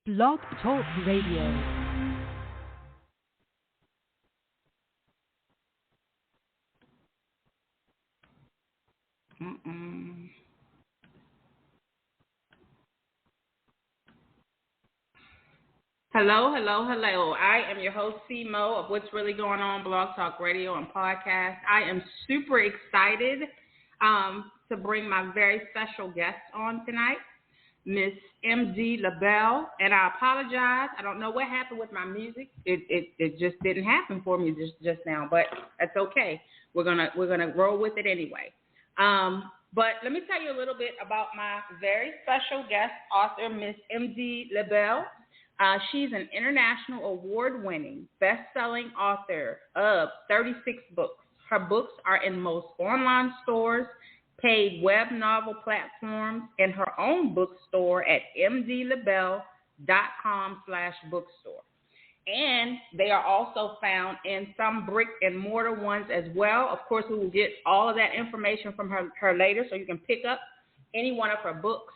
Blog Talk Radio. Hello, hello, hello. I am your host, C-Mo, of What's Really Going On, Blog Talk Radio and Podcast. I am super excited to bring my very special guest on tonight, Miss M.D Labelle. And I apologize. I don't know what happened with my music. It just didn't happen for me just now, but that's okay. We're gonna roll with it anyway. But let me tell you a little bit about my very special guest author, Miss M.D Labelle. She's an international award-winning, best-selling author of 36 books. Her books are in most online stores, paid web novel platforms, and her own bookstore at mdlabelle.com/bookstore. And they are also found in some brick and mortar ones as well. Of course, we will get all of that information from her later, so you can pick up any one of her books.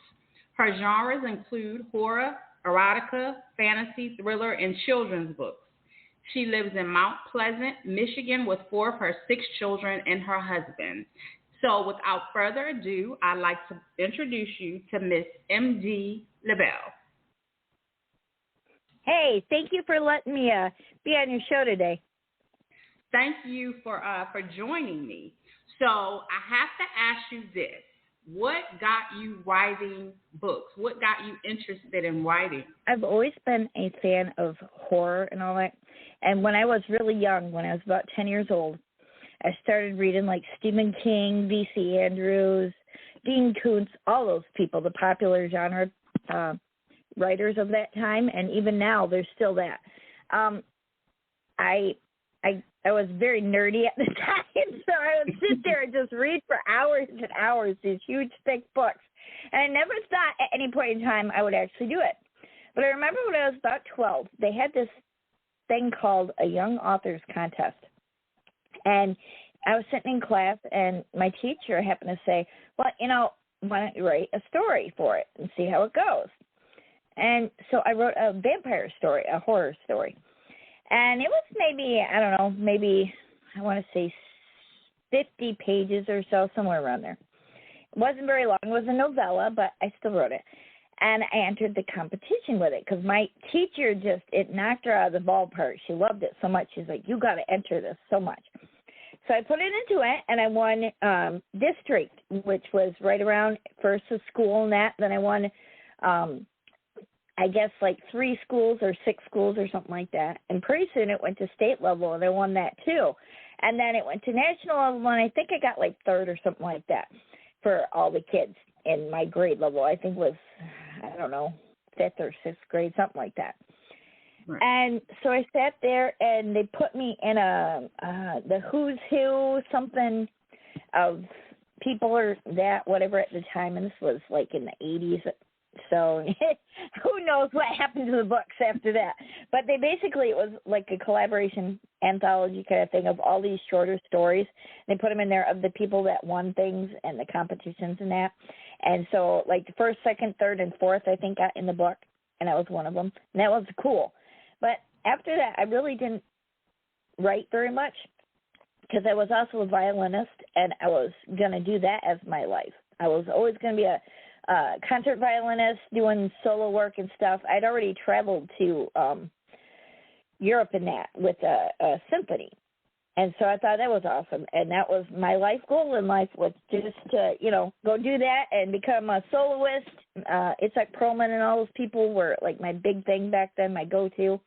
Her genres include horror, erotica, fantasy, thriller, and children's books. She lives in Mount Pleasant, Michigan, with 4 of her 6 children and her husband. So without further ado, I'd like to introduce you to Miss M.D Labelle. Hey, thank you for letting me be on your show today. Thank you for joining me. So I have to ask you this. What got you writing books? What got you interested in writing? I've always been a fan of horror and all that. And when I was really young, when I was about 10 years old, I started reading like Stephen King, V.C. Andrews, Dean Koontz, all those people, the popular genre writers of that time. And even now, there's still that. I was very nerdy at the time, so I would sit there and just read for hours and hours these huge, thick books. And I never thought at any point in time I would actually do it. But I remember when I was about 12, they had this thing called a Young Authors Contest. And I was sitting in class, and my teacher happened to say, well, why don't you write a story for it and see how it goes? And so I wrote a vampire story, a horror story. And it was maybe, I don't know, I want to say 50 pages or so, somewhere around there. It wasn't very long. It was a novella, but I still wrote it. And I entered the competition with it because my teacher it knocked her out of the ballpark. She loved it so much. She's like, you got to enter this so much. So I put it into it, and I won district, which was right around first of school and that. Then I won I guess like 3 schools or 6 schools or something like that. And pretty soon it went to state level, and I won that too. And then it went to national level, and I think I got like 3rd or something like that for all the kids in my grade level. I think it was, I don't know, 5th or 6th grade, something like that. Right. And so I sat there, and they put me in the who's who something of people or that, whatever at the time. And this was like in the 80s. So who knows what happened to the books after that. But it was like a collaboration anthology kind of thing of all these shorter stories. They put them in there of the people that won things and the competitions and that. And so like the 1st, 2nd, 3rd, and 4th, I think, got in the book. And I was one of them. And that was cool. But after that, I really didn't write very much because I was also a violinist, and I was going to do that as my life. I was always going to be a concert violinist doing solo work and stuff. I'd already traveled to Europe in that with a symphony. And so I thought that was awesome. And that was my life goal in life, was just to, go do that and become a soloist. It's like Perlman and all those people were like my big thing back then, my go-to.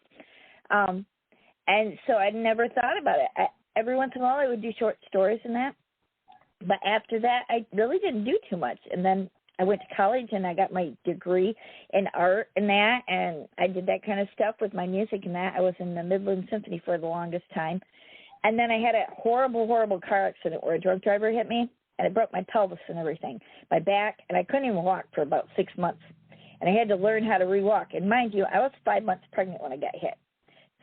And so I never thought about it. Every once in a while I would do short stories and that. But after that, I really didn't do too much. And then I went to college, and I got my degree in art and that, and I did that kind of stuff with my music and that. I was in the Midland Symphony for the longest time. And then I had a horrible, horrible car accident where a drunk driver hit me, and I broke my pelvis and everything, my back, and I couldn't even walk for about 6 months. And I had to learn how to re-walk. And mind you, I was 5 months pregnant when I got hit.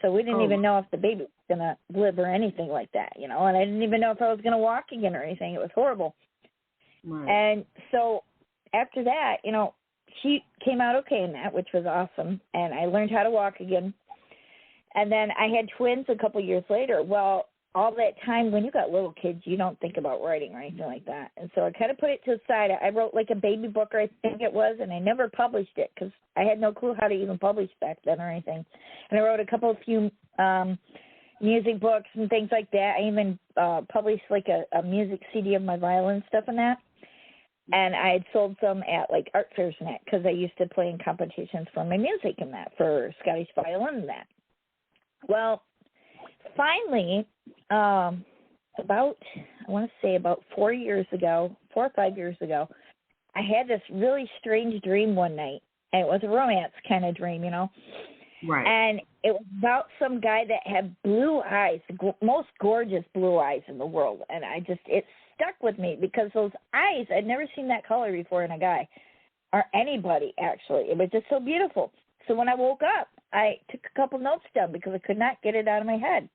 So we didn't even know if the baby was going to live or anything like that, and I didn't even know if I was going to walk again or anything. It was horrible. Right. And so after that, she came out okay in that, which was awesome. And I learned how to walk again. And then I had twins a couple years later. Well, all that time, when you got little kids, you don't think about writing or anything like that. And so I kind of put it to the side. I wrote like a baby book, I think it was, and I never published it because I had no clue how to even publish back then or anything. And I wrote a few music books and things like that. I even published like a music CD of my violin stuff and that. And I had sold some at like art fairs and that because I used to play in competitions for my music and that, for Scottish violin and that. Well, finally, about 4 or 5 years ago, I had this really strange dream one night, and it was a romance kind of dream, Right. And it was about some guy that had blue eyes, the most gorgeous blue eyes in the world, and it stuck with me because those eyes, I'd never seen that color before in a guy, or anybody, actually. It was just so beautiful. So when I woke up, I took a couple notes down because I could not get it out of my head.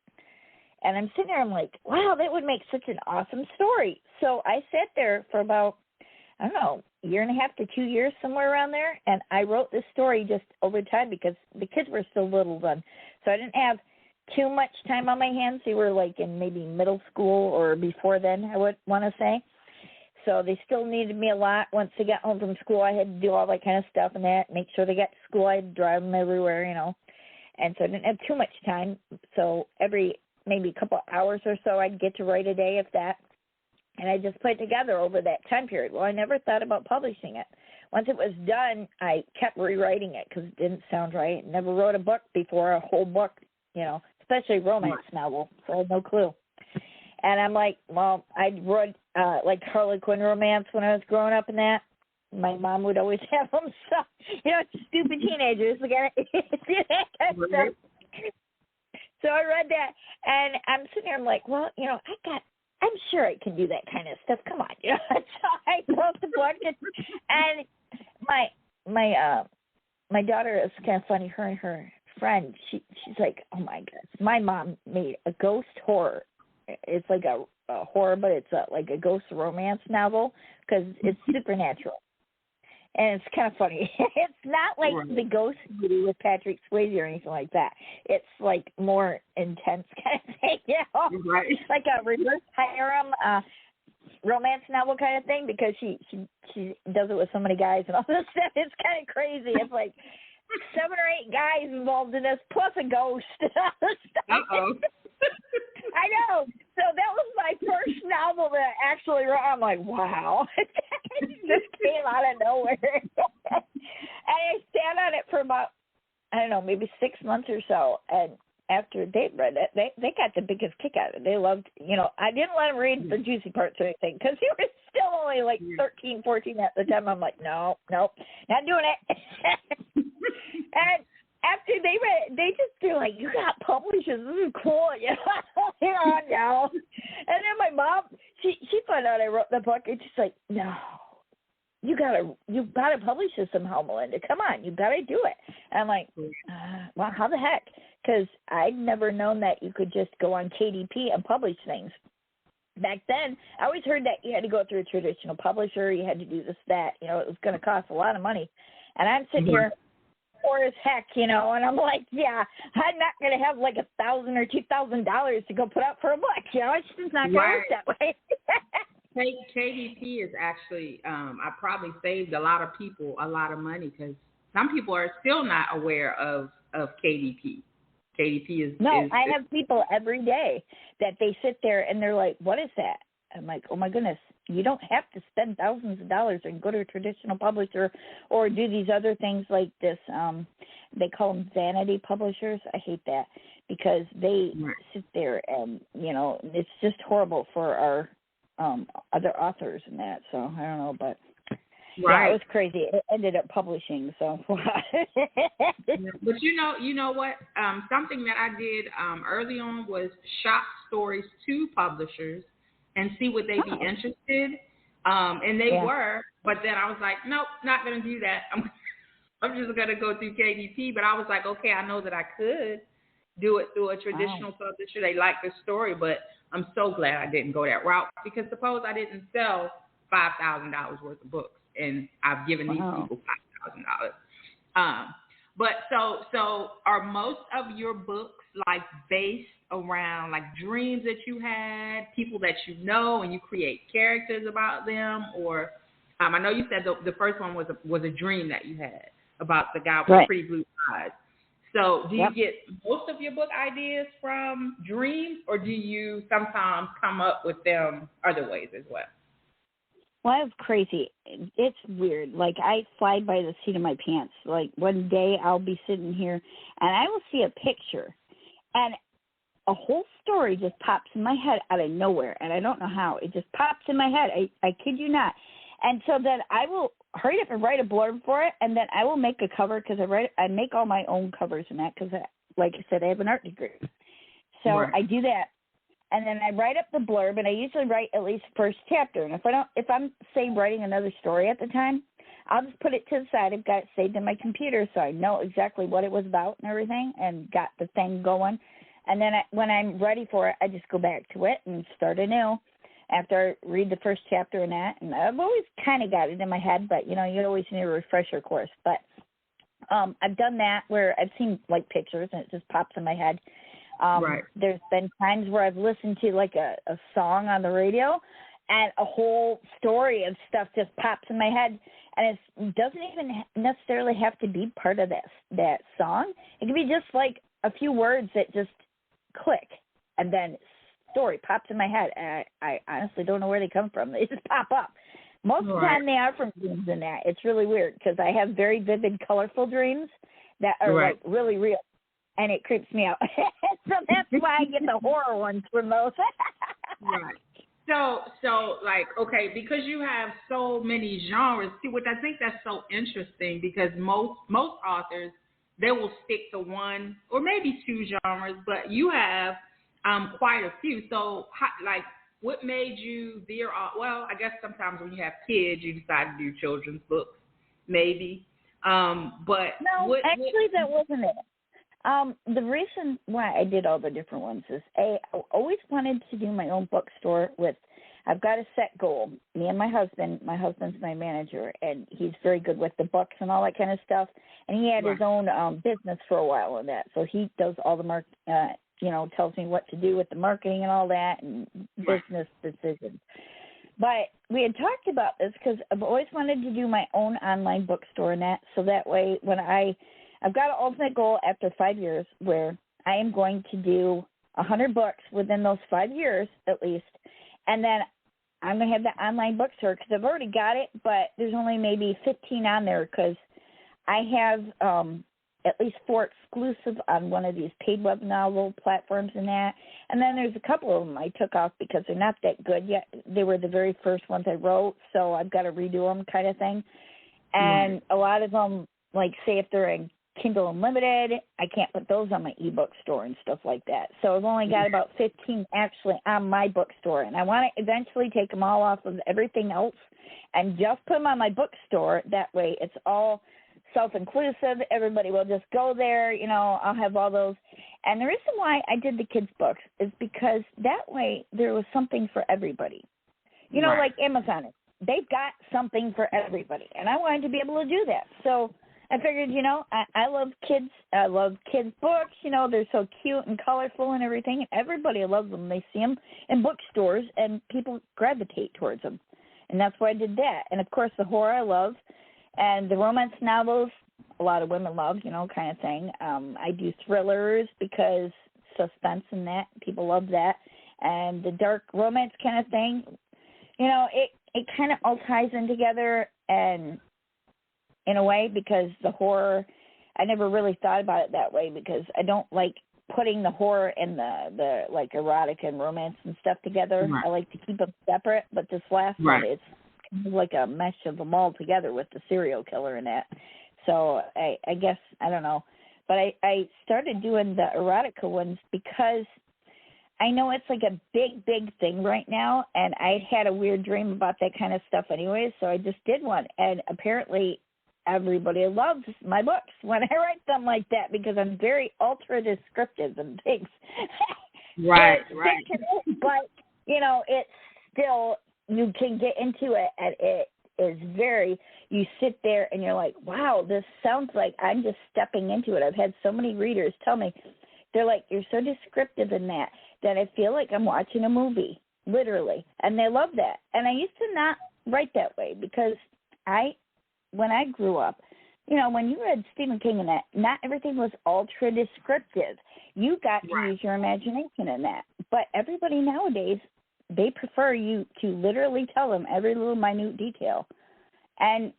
And I'm sitting there, I'm like, wow, that would make such an awesome story. So I sat there for about, I don't know, a year and a half to 2 years, somewhere around there. And I wrote this story just over time because the kids were still little then. So I didn't have too much time on my hands. They were like in maybe middle school or before then, I would want to say. So they still needed me a lot. Once they got home from school, I had to do all that kind of stuff and that, make sure they got to school. I had to drive them everywhere, And so I didn't have too much time. So every maybe a couple hours or so, I'd get to write a day, if that. And I just put it together over that time period. Well, I never thought about publishing it. Once it was done, I kept rewriting it because it didn't sound right. Never wrote a book before, a whole book, especially a romance novel. So I had no clue. And I'm like, well, I wrote like Harlequin romance when I was growing up and that. My mom would always have them. So, stupid teenagers. Do that kind of stuff. So I read that, and I'm sitting there, I'm like, well, I'm sure I can do that kind of stuff. Come on, So I wrote the book, and my daughter is kind of funny. Her and her friend, she's like, oh my gosh, my mom made a ghost horror. It's like a horror, but it's like a ghost romance novel because it's supernatural. And it's kind of funny. It's not like the Ghost movie with Patrick Swayze or anything like that. It's like more intense kind of thing, Right. Like a reverse harem romance novel kind of thing because she does it with so many guys and all this stuff. It's kind of crazy. It's like 7 or 8 guys involved in this plus a ghost. Uh-oh. I know. So that was my first novel that I actually wrote. I'm like, wow. It just came out of nowhere. And I sat on it for about, I don't know, maybe 6 months or so. And after they read it, they got the biggest kick out of it. They loved, I didn't let them read the juicy parts or anything because they were still only like 13, 14 at the time. I'm like, no, not doing it. And after they read it, they're like, you got publishers. This is cool. No. And then my mom, she found out I wrote the book, and she's like, no, you've got to publish this somehow, Melinda. Come on, you've got to do it. And I'm like, well, how the heck? Because I'd never known that you could just go on KDP and publish things. Back then, I always heard that you had to go through a traditional publisher. You had to do this, that. It was going to cost a lot of money. And I'm sitting here poor as heck, and I'm like, yeah, I'm not going to have like $1,000 or $2,000 to go put out for a book. It's just not going to work that way. KDP is actually, I probably saved a lot of people a lot of money because some people are still not aware of KDP. KDP is... I have people every day that they sit there and they're like, what is that? I'm like, oh my goodness, you don't have to spend thousands of dollars and go to a traditional publisher or do these other things like this. They call them vanity publishers. I hate that because they sit there and, it's just horrible for our other authors and that. So I don't know, but yeah, it was crazy. It ended up publishing. So, but you know what? Something that I did early on was shop stories to publishers and see would they be interested. And they were, but then I was like, nope, not going to do that. I'm just going to go through KDP. But I was like, okay, I know that I could do it through a traditional publisher. They like the story, but I'm so glad I didn't go that route because suppose I didn't sell $5,000 worth of books and I've given these people But so are most of your books like based around like dreams that you had, people that you know, and you create characters about them, or I know you said the first one was a dream that you had about the guy with Right. pretty blue eyes. So do you Yep. get most of your book ideas from dreams, or do you sometimes come up with them other ways as well? Well, it's crazy. It's weird. Like, I fly by the seat of my pants. Like, one day I'll be sitting here, and I will see a picture, and a whole story just pops in my head out of nowhere, and I don't know how. It just pops in my head. I kid you not. And so then I will hurry up and write a blurb for it, and then I will make a cover because I make all my own covers and that because, like I said, I have an art degree. So Right. I do that. And then I write up the blurb, and I usually write at least first chapter. And if I'm say writing another story at the time, I'll just put it to the side. I've got it saved in my computer, so I know exactly what it was about and everything, and got the thing going. And then when I'm ready for it, I just go back to it and start anew after I read the first chapter and that. And I've always kind of got it in my head, but you always need a refresher course. But I've done that where I've seen like pictures and it just pops in my head. Right. There's been times where I've listened to like a song on the radio and a whole story of stuff just pops in my head, and it doesn't even necessarily have to be part of that song. It can be just like a few words that just click, and then story pops in my head, and I honestly don't know where they come from. They just pop up. Most of the time they are from dreams in that. It's really weird because I have very vivid, colorful dreams that are like really real. And it creeps me out. So that's why I get the horror ones from those. Right. So like, okay, because you have so many genres, see, what I think that's so interesting, because most authors, they will stick to one or maybe two genres, but you have quite a few. So, like, what made you veer off? Well, I guess sometimes when you have kids, you decide to do children's books, maybe. But no, actually, that wasn't it. The reason why I did all the different ones is, I always wanted to do my own bookstore I've got a set goal. Me and my husband's my manager, and he's very good with the books and all that kind of stuff. And he had his own business for a while in that. So he does all the tells me what to do with the marketing and all that and business decisions. But we had talked about this because I've always wanted to do my own online bookstore and that. So that way when I've got an ultimate goal after 5 years where I am going to do 100 books within those 5 years at least, and then I'm going to have the online bookstore because I've already got it, but there's only maybe 15 on there because I have at least 4 exclusive on one of these paid web novel platforms and that, and then there's a couple of them I took off because they're not that good yet. They were the very first ones I wrote, so I've got to redo them kind of thing. And a lot of them, like say if they're in Kindle Unlimited, I can't put those on my ebook store and stuff like that. So I've only got about 15 actually on my bookstore, and I want to eventually take them all off of everything else and just put them on my bookstore. That way it's all self-inclusive. Everybody will just go there. I'll have all those. And the reason why I did the kids' books is because that way there was something for everybody. Like Amazon, they've got something for everybody, and I wanted to be able to do that. So I figured, I love kids. I love kids' books. They're so cute and colorful and everything. Everybody loves them. They see them in bookstores, and people gravitate towards them. And that's why I did that. And, of course, the horror I love. And the romance novels, a lot of women love, kind of thing. I do thrillers because suspense and that. People love that. And the dark romance kind of thing, it kind of all ties in together and in a way, because the horror, I never really thought about it that way because I don't like putting the horror and the like erotica and romance and stuff together. I like to keep them separate, but this last one, it's kind of like a mesh of them all together with the serial killer and that. So I guess, I don't know. But I started doing the erotica ones because I know it's like a big, big thing right now, and I had a weird dream about that kind of stuff anyway, so I just did one. And apparently everybody loves my books when I write them like that because I'm very ultra descriptive and things. Right. But, it's still, you can get into it, and it is very, you sit there and you're like, wow, this sounds like I'm just stepping into it. I've had so many readers tell me, they're like, you're so descriptive in that I feel like I'm watching a movie, literally. And they love that. And I used to not write that way because when I grew up, when you read Stephen King and that, not everything was ultra descriptive. You got to use your imagination in that. But everybody nowadays, they prefer you to literally tell them every little minute detail. And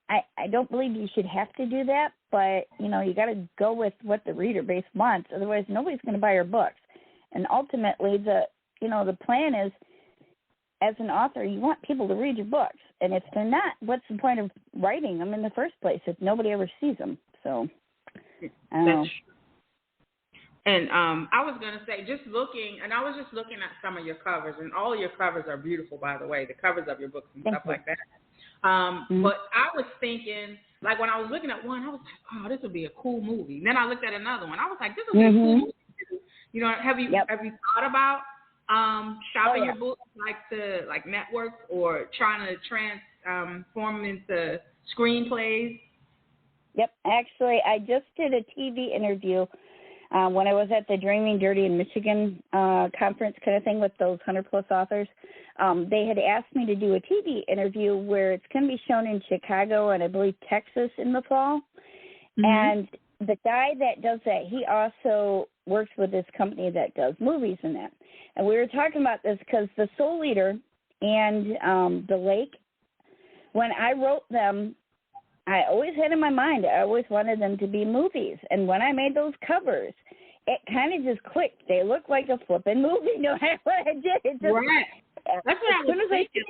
I don't believe you should have to do that, but, you got to go with what the reader base wants. Otherwise, nobody's going to buy your books. And ultimately, the plan is, as an author, you want people to read your books. And if they're not, what's the point of writing them in the first place if nobody ever sees them? So, I don't know. And I was going to say, I was just looking at some of your covers, and all of your covers are beautiful, by the way, the covers of your books and stuff like that. But I was thinking, like when I was looking at one, I was like, oh, this would be a cool movie. And then I looked at another one. I was like, this would be a cool movie too. Have you thought about shopping your books like networks or trying to transform them into screenplays? Yep. Actually, I just did a TV interview when I was at the Dreaming Dirty in Michigan conference kind of thing with those 100-plus authors. They had asked me to do a TV interview where it's going to be shown in Chicago and I believe Texas in the fall. And the guy that does that, he also works with this company that does movies and that. And we were talking about this because the Soul Eater and The Lake, when I wrote them, I always had in my mind, I always wanted them to be movies. And when I made those covers, it kind of just clicked. They look like a flipping movie. No matter what I did, it just, that's what I was thinking.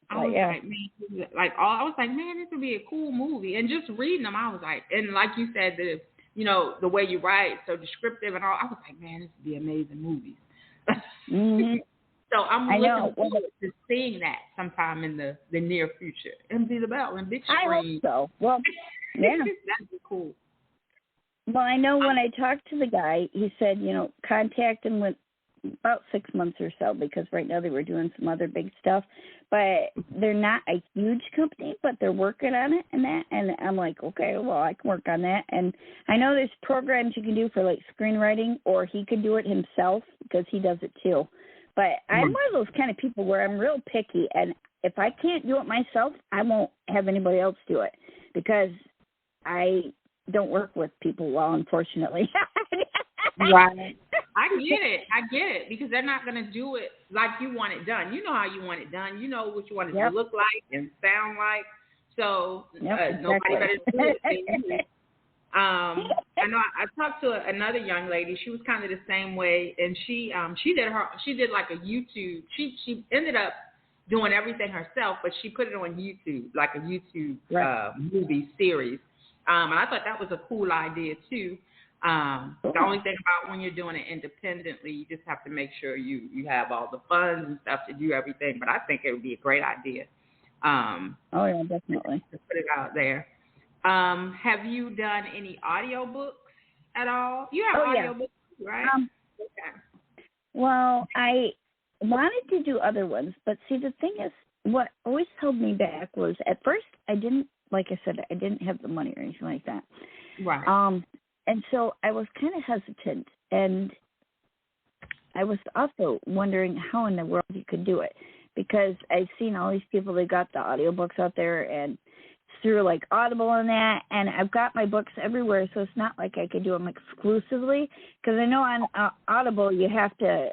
I was like, man, this would be a cool movie. And just reading them, I was like, and like you said, the way you write, so descriptive and all, I was like, man, this would be amazing movies. So I'm looking forward to seeing that sometime in the near future. M.D Labelle and big screen. I hope so. Well, yeah. That'd be cool. Well, I know when I talked to the guy, he said, contact him with about 6 months or so because right now they were doing some other big stuff. But they're not a huge company, but they're working on it and that. And I'm like, okay, well, I can work on that. And I know there's programs you can do for, like, screenwriting, or he could do it himself because he does it too. But I'm one of those kind of people where I'm real picky, and if I can't do it myself, I won't have anybody else do it because I don't work with people well, unfortunately. Right. I get it, because they're not going to do it like you want it done. You know how you want it done. You know what you want it to look like and sound like. So nobody better do it. I know I talked to another young lady. She was kind of the same way, and she did like a YouTube. She ended up doing everything herself, but she put it on YouTube, like a YouTube movie series. And I thought that was a cool idea too. The only thing about when you're doing it independently, you just have to make sure you have all the funds and stuff to do everything. But I think it would be a great idea. Definitely. To put it out there. Have you done any audiobooks at all? You have audiobooks, right? Okay. Well, I wanted to do other ones, but see, the thing is, what always held me back was at first I didn't have the money or anything like that. Right. And so I was kind of hesitant, and I was also wondering how in the world you could do it, because I've seen all these people, they got the audiobooks out there, and through like Audible and that, and I've got my books everywhere, so it's not like I could do them exclusively, because I know on Audible you have to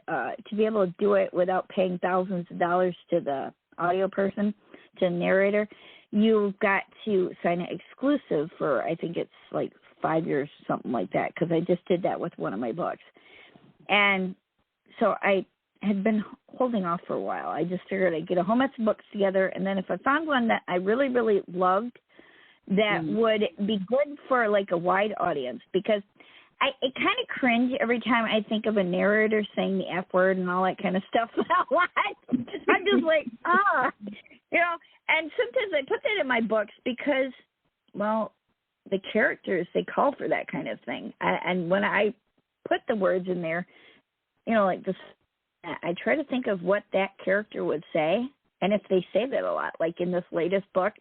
be able to do it without paying thousands of dollars to the audio person, to the narrator. You've got to sign it exclusive for, I think it's like 5 years, something like that, because I just did that with one of my books. And so I had been holding off for a while. I just figured I'd get a whole bunch of books together, and then if I found one that I really, really loved that would be good for like a wide audience, because I kind of cringe every time I think of a narrator saying the F word and all that kind of stuff. I'm just like, and sometimes I put that in my books because, well, the characters, they call for that kind of thing. And when I put the words in there, like this, I try to think of what that character would say, And if they say that a lot, like in this latest book,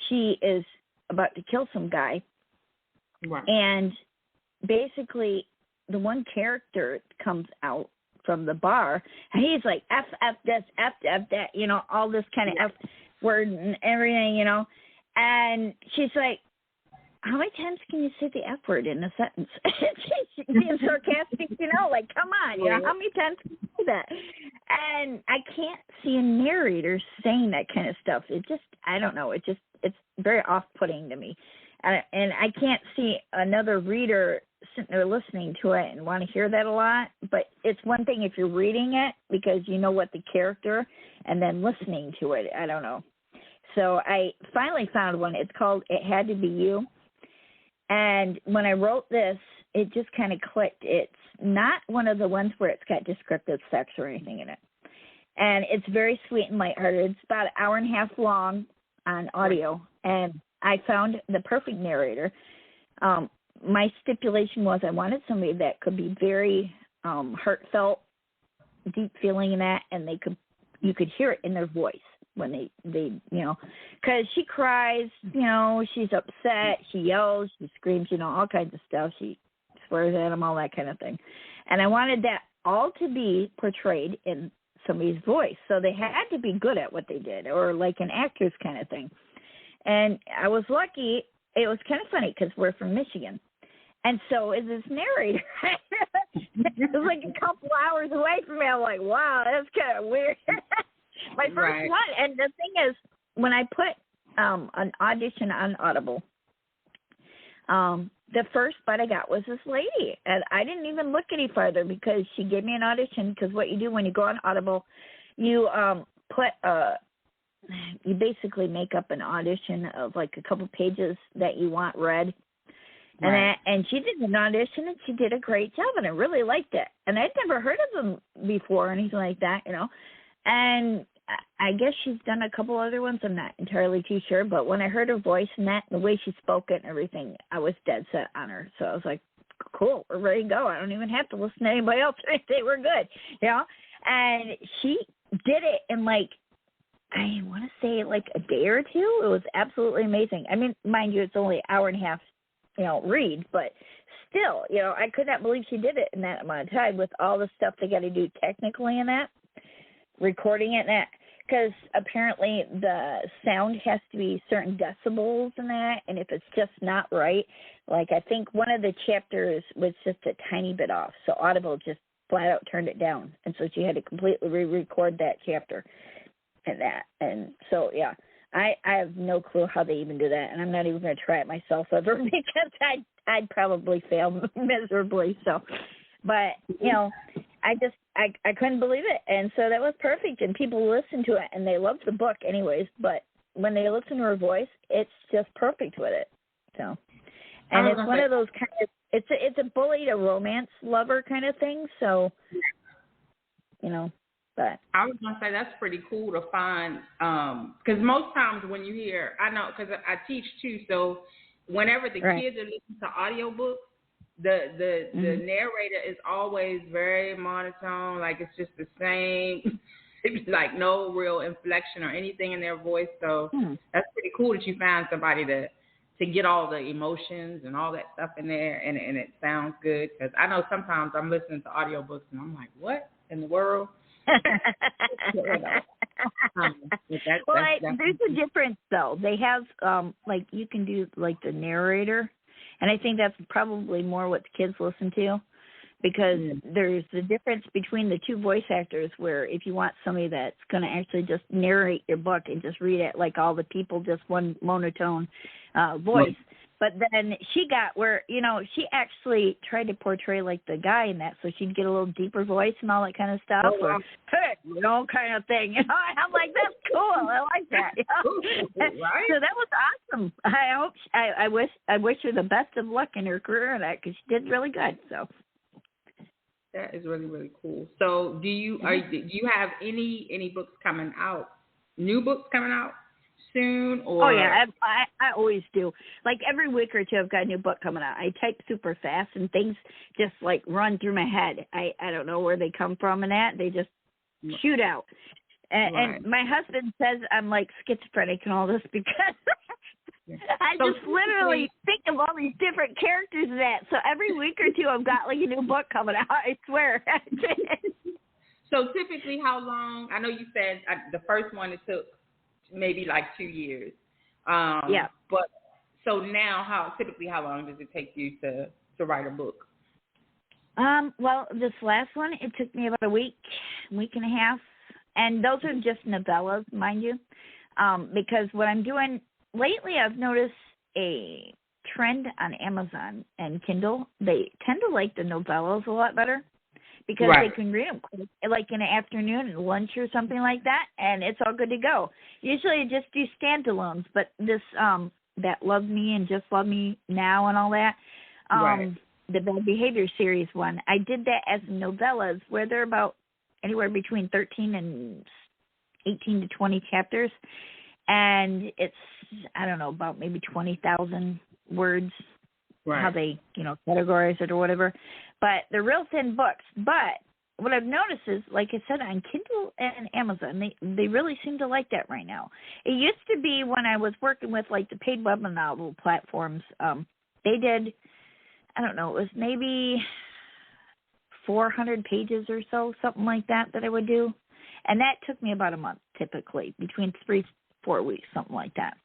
she is about to kill some guy. Right. And basically the one character comes out from the bar, and he's like, F this, F that, you know, all this kind of F word and everything, you know. And she's like, how many times can you say the F word in a sentence? She's being sarcastic, you know, like, come on, you know, how many times can you say that? And I can't see a narrator saying that kind of stuff. It just, I don't know, it's very off-putting to me. And I can't see another reader sitting there listening to it and want to hear that a lot. But it's one thing if you're reading it because you know what the character, and then listening to it, I don't know. So I finally found one. It's called It Had to Be You. And when I wrote this, it just kind of clicked. It's not one of the ones where it's got descriptive sex or anything in it. And it's very sweet and lighthearted. It's about an hour and a half long on audio. And I found the perfect narrator. My stipulation was I wanted somebody that could be very heartfelt, deep feeling in that, and you could hear it in their voice when they you know, because she cries, you know, she's upset, she yells, she screams, you know, all kinds of stuff. She swears at them, all that kind of thing. And I wanted that all to be portrayed in somebody's voice. So they had to be good at what they did, or like an actor's kind of thing. And I was lucky. It was kind of funny because we're from Michigan. And so is this narrator. It was like a couple hours away from me. I'm like, wow, that's kind of weird. My first one. And the thing is, when I put an audition on Audible, the first bite I got was this lady. And I didn't even look any farther because she gave me an audition. Because what you do when you go on Audible, you you basically make up an audition of like a couple pages that you want read. And she did an audition, and she did a great job, and I really liked it. And I'd never heard of them before or anything like that, you know. And I guess she's done a couple other ones. I'm not entirely too sure. But when I heard her voice and that, and the way she spoke it and everything, I was dead set on her. So I was like, cool, we're ready to go. I don't even have to listen to anybody else. They were good, you know. And she did it in like, I want to say like a day or two. It was absolutely amazing. I mean, mind you, it's only an hour and a half, you know, read, but still, you know, I could not believe she did it in that amount of time with all the stuff they got to do technically in that, recording it and that, because apparently the sound has to be certain decibels in that, and if it's just not right, like I think one of the chapters was just a tiny bit off, so Audible just flat out turned it down, and so she had to completely re-record that chapter and that, and so, yeah. I have no clue how they even do that, and I'm not even going to try it myself ever because I'd probably fail miserably. So, but you know, I couldn't believe it, and so that was perfect. And people listen to it, and they love the book, anyways. But when they listen to her voice, it's just perfect with it. So, and it's one of those kind of it's a bully to romance lover kind of thing. So, you know. But I was going to say that's pretty cool to find, because most times when you hear, I know because I teach too, so whenever the kids are listening to audiobooks, the narrator is always very monotone, like it's just the same, like no real inflection or anything in their voice. So that's pretty cool that you found somebody to get all the emotions and all that stuff in there, and it sounds good. Because I know sometimes I'm listening to audiobooks and I'm like, what in the world? There's a difference though. They have like you can do like the narrator, and I think that's probably more what the kids listen to, because there's the difference between the two voice actors, where if you want somebody that's going to actually just narrate your book and just read it like all the people, just one monotone voice. But then she got where, you know, she actually tried to portray like the guy in that, so she'd get a little deeper voice and all that kind of stuff, or hey, you know, kind of thing. You know, I'm like, that's cool. I like that. You know? Right? So that was awesome. I wish her the best of luck in her career in that, because she did really good. So that is really, really cool. So do you have any books coming out? New books coming out soon? Or? Oh yeah, I always do. Like every week or two, I've got a new book coming out. I type super fast, and things just like run through my head. I don't know where they come from and that. They just shootout. And, right. and my husband says I'm like schizophrenic and all this because I So just literally think of all these different characters in that. So every week or two I've got like a new book coming out, I swear. So typically how long, I know you said the first one it took maybe like 2 years. Yeah. But so now how long does it take you to write a book? Well, this last one, it took me about a week and a half. And those are just novellas, mind you. Because what I'm doing lately, I've noticed a trend on Amazon and Kindle. They tend to like the novellas a lot better because right. they can read them quick, like in the afternoon and lunch or something like that, and it's all good to go. Usually I just do standalones, but this that Love Me and Just Love Me Now and all that, right. the Bad Behavior series one, I did that as novellas where they're about anywhere between 13 and 18 to 20 chapters. And it's, I don't know, about maybe 20,000 words, right. how they, categorize it or whatever. But they're real thin books. But what I've noticed is, like I said, on Kindle and Amazon, they really seem to like that right now. It used to be when I was working with, like, the paid web novel platforms, they did, I don't know, it was maybe 400 pages or so, something like that I would do. And that took me about a month, typically, between 3-4 weeks, something like that.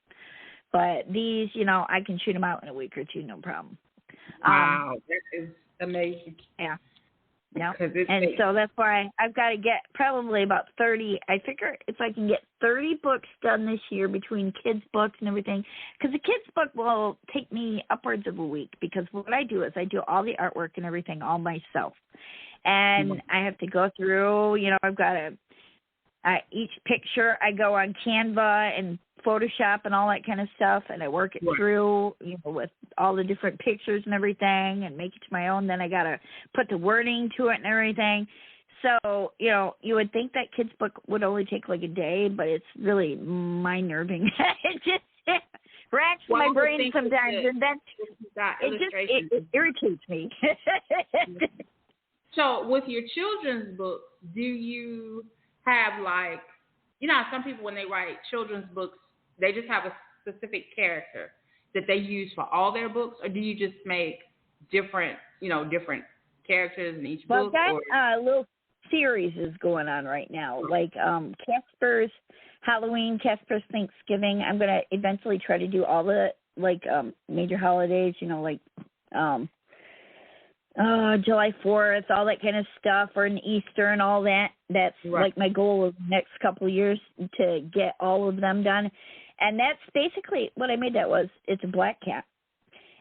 But these, I can shoot them out in a week or two, no problem. Wow, that is amazing. Yeah. Yeah. And so that's why I've got to get probably about 30. I figure if I can get 30 books done this year between kids' books and everything, because the kids' book will take me upwards of a week, because what I do is I do all the artwork and everything all myself. And I have to go through, I've got to, each picture I go on Canva and Photoshop and all that kind of stuff, and I work it through, with all the different pictures and everything and make it to my own. Then I got to put the wording to it and everything. So, you would think that kid's book would only take like a day, but it's really mind-nerving. It just racks my brain sometimes, and then it irritates me. So with your children's books, do you have like, some people when they write children's books, they just have a specific character that they use for all their books, or do you just make different characters in each book? Well, that little series is going on right now, like Casper's Halloween, Casper's Thanksgiving. I'm going to eventually try to do all the, major holidays, July 4th, all that kind of stuff, or an Easter and all that. That's like my goal of the next couple of years, to get all of them done. And that's basically what I made that was. It's a black cat.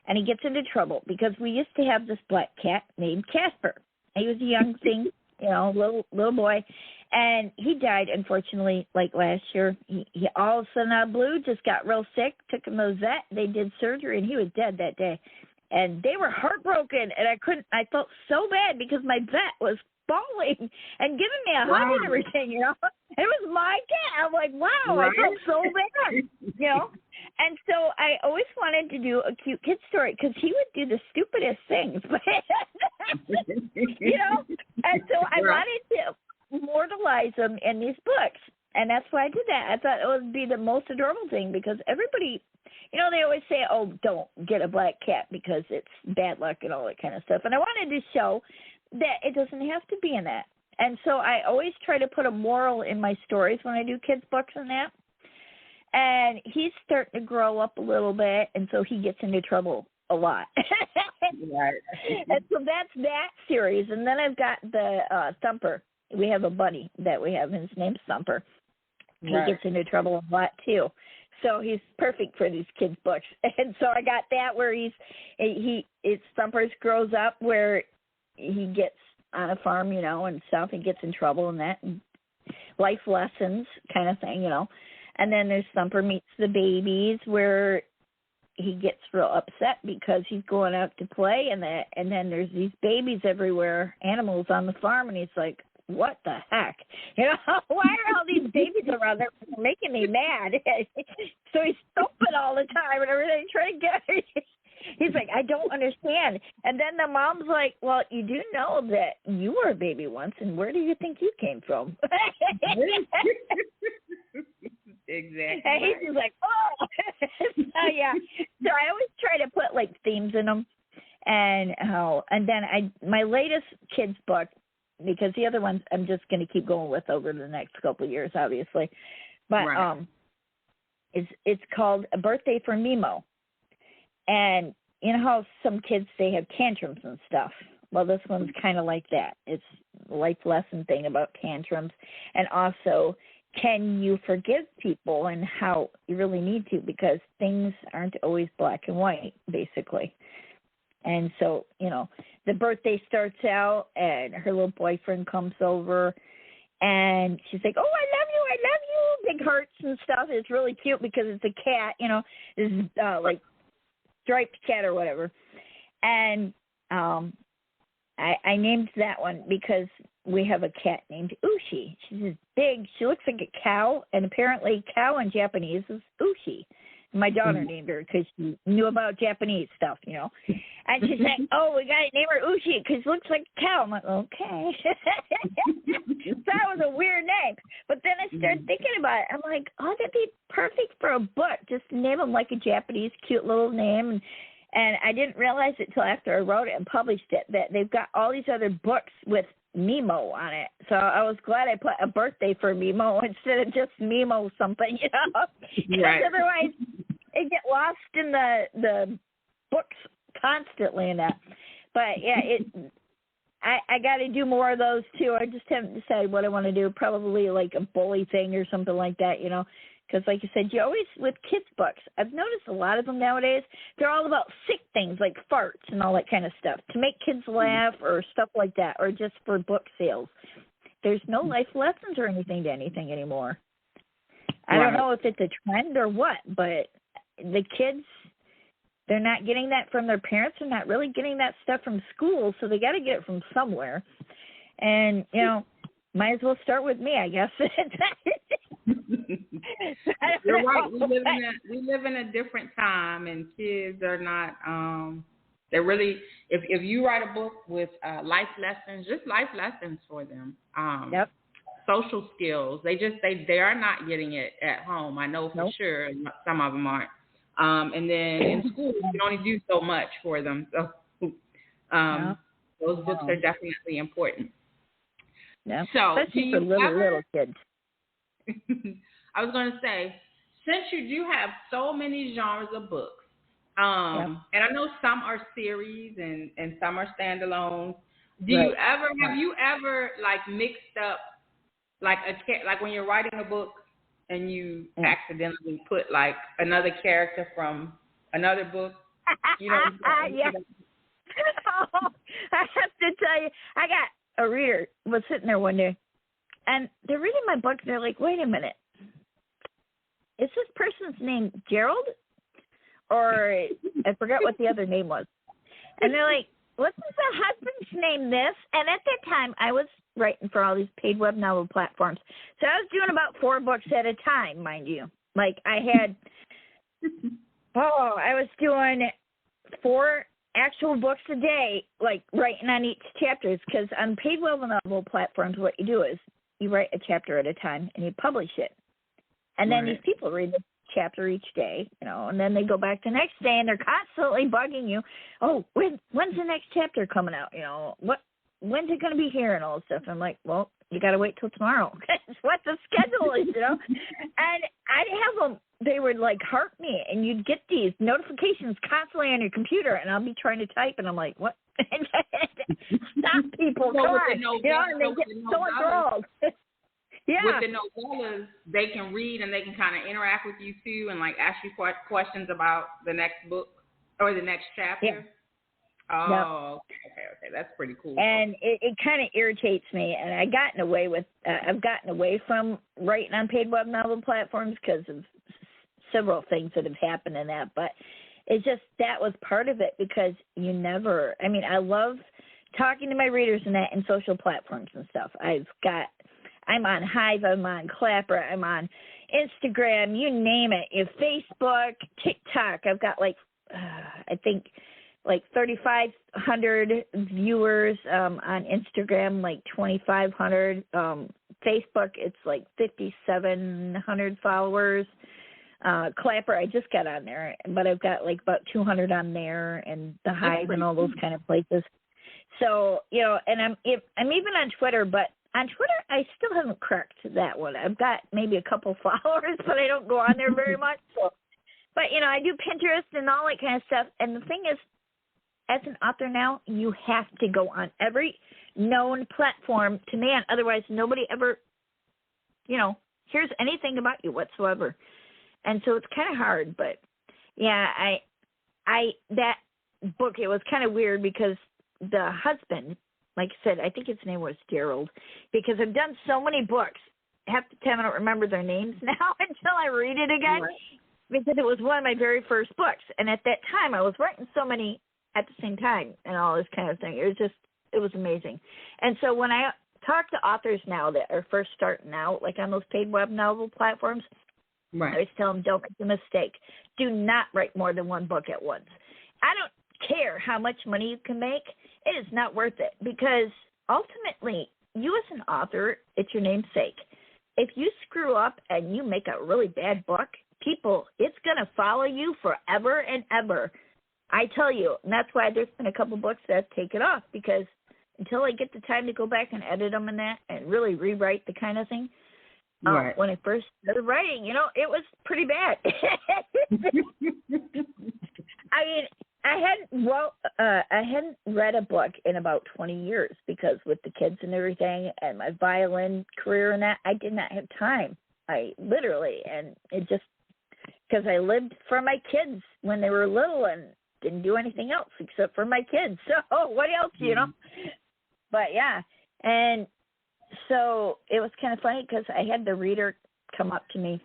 And he gets into trouble because we used to have this black cat named Casper. He was a young thing, little boy. And he died, unfortunately, like last year. He all of a sudden out of blue just got real sick, took him to the vet. They did surgery, and he was dead that day. And they were heartbroken, and I felt so bad because my vet was bawling and giving me a hug and everything, It was my cat. I'm like, wow, I felt so bad, And so I always wanted to do a cute kid story because he would do the stupidest things, And so I wanted to immortalize him in these books, and that's why I did that. I thought it would be the most adorable thing because everybody, they always say, oh, don't get a black cat because it's bad luck and all that kind of stuff. And I wanted to show that it doesn't have to be in that. And so I always try to put a moral in my stories when I do kids' books and that. And he's starting to grow up a little bit, and so he gets into trouble a lot. And so that's that series. And then I've got the Thumper. We have a buddy that we have, and his name's Thumper. He gets into trouble a lot, too. So he's perfect for these kids' books. And so I got that where it's Thumper's grows up where he gets on a farm, and stuff. He gets in trouble and that, and life lessons kind of thing, And then there's Thumper Meets the Babies where he gets real upset because he's going out to play, and then there's these babies everywhere, animals on the farm, and he's like, what the heck? Why are all these babies around there making me mad? So he's stomping all the time and everything, trying to get He's like, I don't understand. And then the mom's like, well, you do know that you were a baby once, and where do you think you came from? Exactly. And he's just like, oh. So, yeah. So I always try to put, like, themes in them. And then my latest kids book, because the other ones I'm just going to keep going with over the next couple of years, obviously. But it's called A Birthday for Mimo. And you know how some kids, they have tantrums and stuff? Well, this one's kind of like that. It's a life lesson thing about tantrums. And also, can you forgive people and how you really need to, because things aren't always black and white, basically. And so, you know, the birthday starts out and her little boyfriend comes over and she's like, oh, I love you, big hearts and stuff. It's really cute because it's a cat, you know, this like striped cat or whatever. And I named that one because we have a cat named Ushi. She's this big, she looks like a cow, and apparently cow in Japanese is Ushi. My daughter named her because she knew about Japanese stuff, you know. And she's like, oh, we got to name her Ushi because she looks like a cow. I'm like, okay. That was a weird name. But then I started thinking about it. I'm like, oh, that'd be perfect for a book. Just name them like a Japanese cute little name. And I didn't realize it till after I wrote it and published it that they've got all these other books with Mimo on it. So I was glad I put A Birthday for Mimo instead of just Mimo something, you know. Because otherwise it get lost in the books constantly in that. But yeah, I got to do more of those too. I just haven't decided what I want to do. Probably like a bully thing or something like that, you know. Because like you said, you always, with kids' books, I've noticed a lot of them nowadays, they're all about sick things like farts and all that kind of stuff to make kids laugh or stuff like that, or just for book sales. There's no life lessons or anything anymore. I don't know if it's a trend or what, but the kids, they're not getting that from their parents. They're not really getting that stuff from school, so they got to get it from somewhere. And, you know, might as well start with me, I guess. You're right. We live in a different time, and kids are not. They're really. If you write a book with life lessons, just life lessons for them. Social skills. They are not getting it at home. I know for sure. Some of them aren't. And then in school, you can only do so much for them. So those books are definitely important. Yeah. So, especially for little kids. I was going to say, since you do have so many genres of books, and I know some are series and some are standalone. Have you ever like mixed up like when you're writing a book and you accidentally put like another character from another book? You know. Yeah. Oh, I have to tell you, I got a reader was sitting there one day, and they're reading my book, and they're like, wait a minute, is this person's name Gerald? Or I forgot what the other name was. And they're like, wasn't the husband's name this? And at that time, I was writing for all these paid web novel platforms. So I was doing about 4 books at a time, mind you. Like I had, I was doing 4 actual books a day, like writing on each chapters, because on paid web novel platforms, what you do is you write a chapter at a time and you publish it. And then these people read the chapter each day, you know, and then they go back the next day and they're constantly bugging you. Oh, when's the next chapter coming out? You know, when's it going to be here and all this stuff? I'm like, well, you got to wait till tomorrow. That's what the schedule is, you know. And I'd have them, they would like heart me, and you'd get these notifications constantly on your computer, and I'll be trying to type, and I'm like, what? Stop, people, come on. You know, and they get so enthralled. Yeah. With the novellas, they can read and they can kind of interact with you too, and like ask you questions about the next book or the next chapter. Yeah. Oh, okay, that's pretty cool. And it kind of irritates me, and I've gotten away from writing on paid web novel platforms because of several things that have happened in that. But it's just that was part of it, because I love talking to my readers and that in social platforms and stuff. I'm on Hive, I'm on Clapper, I'm on Instagram, you name it. Facebook, TikTok. I've got I think, like 3,500 viewers on Instagram, like 2,500. Facebook, it's like 5,700 followers. Clapper, I just got on there, but I've got like about 200 on there, and the Hive and all those kind of places. So, and I'm even on Twitter, but on Twitter I still haven't cracked that one. I've got maybe a couple followers, but I don't go on there very much. So, but I do Pinterest and all that kind of stuff. And the thing is, as an author now, you have to go on every known platform to man. Otherwise, nobody ever, hears anything about you whatsoever. And so it's kind of hard. But, yeah, that book, it was kind of weird because the husband, like I said, I think his name was Gerald, because I've done so many books. Half the time I don't remember their names now until I read it again, because it was one of my very first books. And at that time, I was writing so many at the same time and all this kind of thing. It was amazing. And so when I talk to authors now that are first starting out, like on those paid web novel platforms, I always tell them, don't make the mistake. Do not write more than one book at once. I don't care how much money you can make. It is not worth it, because ultimately, you as an author, it's your namesake. If you screw up and you make a really bad book, it's going to follow you forever and ever. I tell you, and that's why there's been a couple books that I've taken off, because until I get the time to go back and edit them and that and really rewrite the kind of thing, when I first started writing, it was pretty bad. I mean, I hadn't read a book in about 20 years, because with the kids and everything and my violin career and that, I did not have time. And it just, because I lived for my kids when they were little and didn't do anything else except for my kids. So what else, But yeah, and so it was kind of funny because I had the reader come up to me,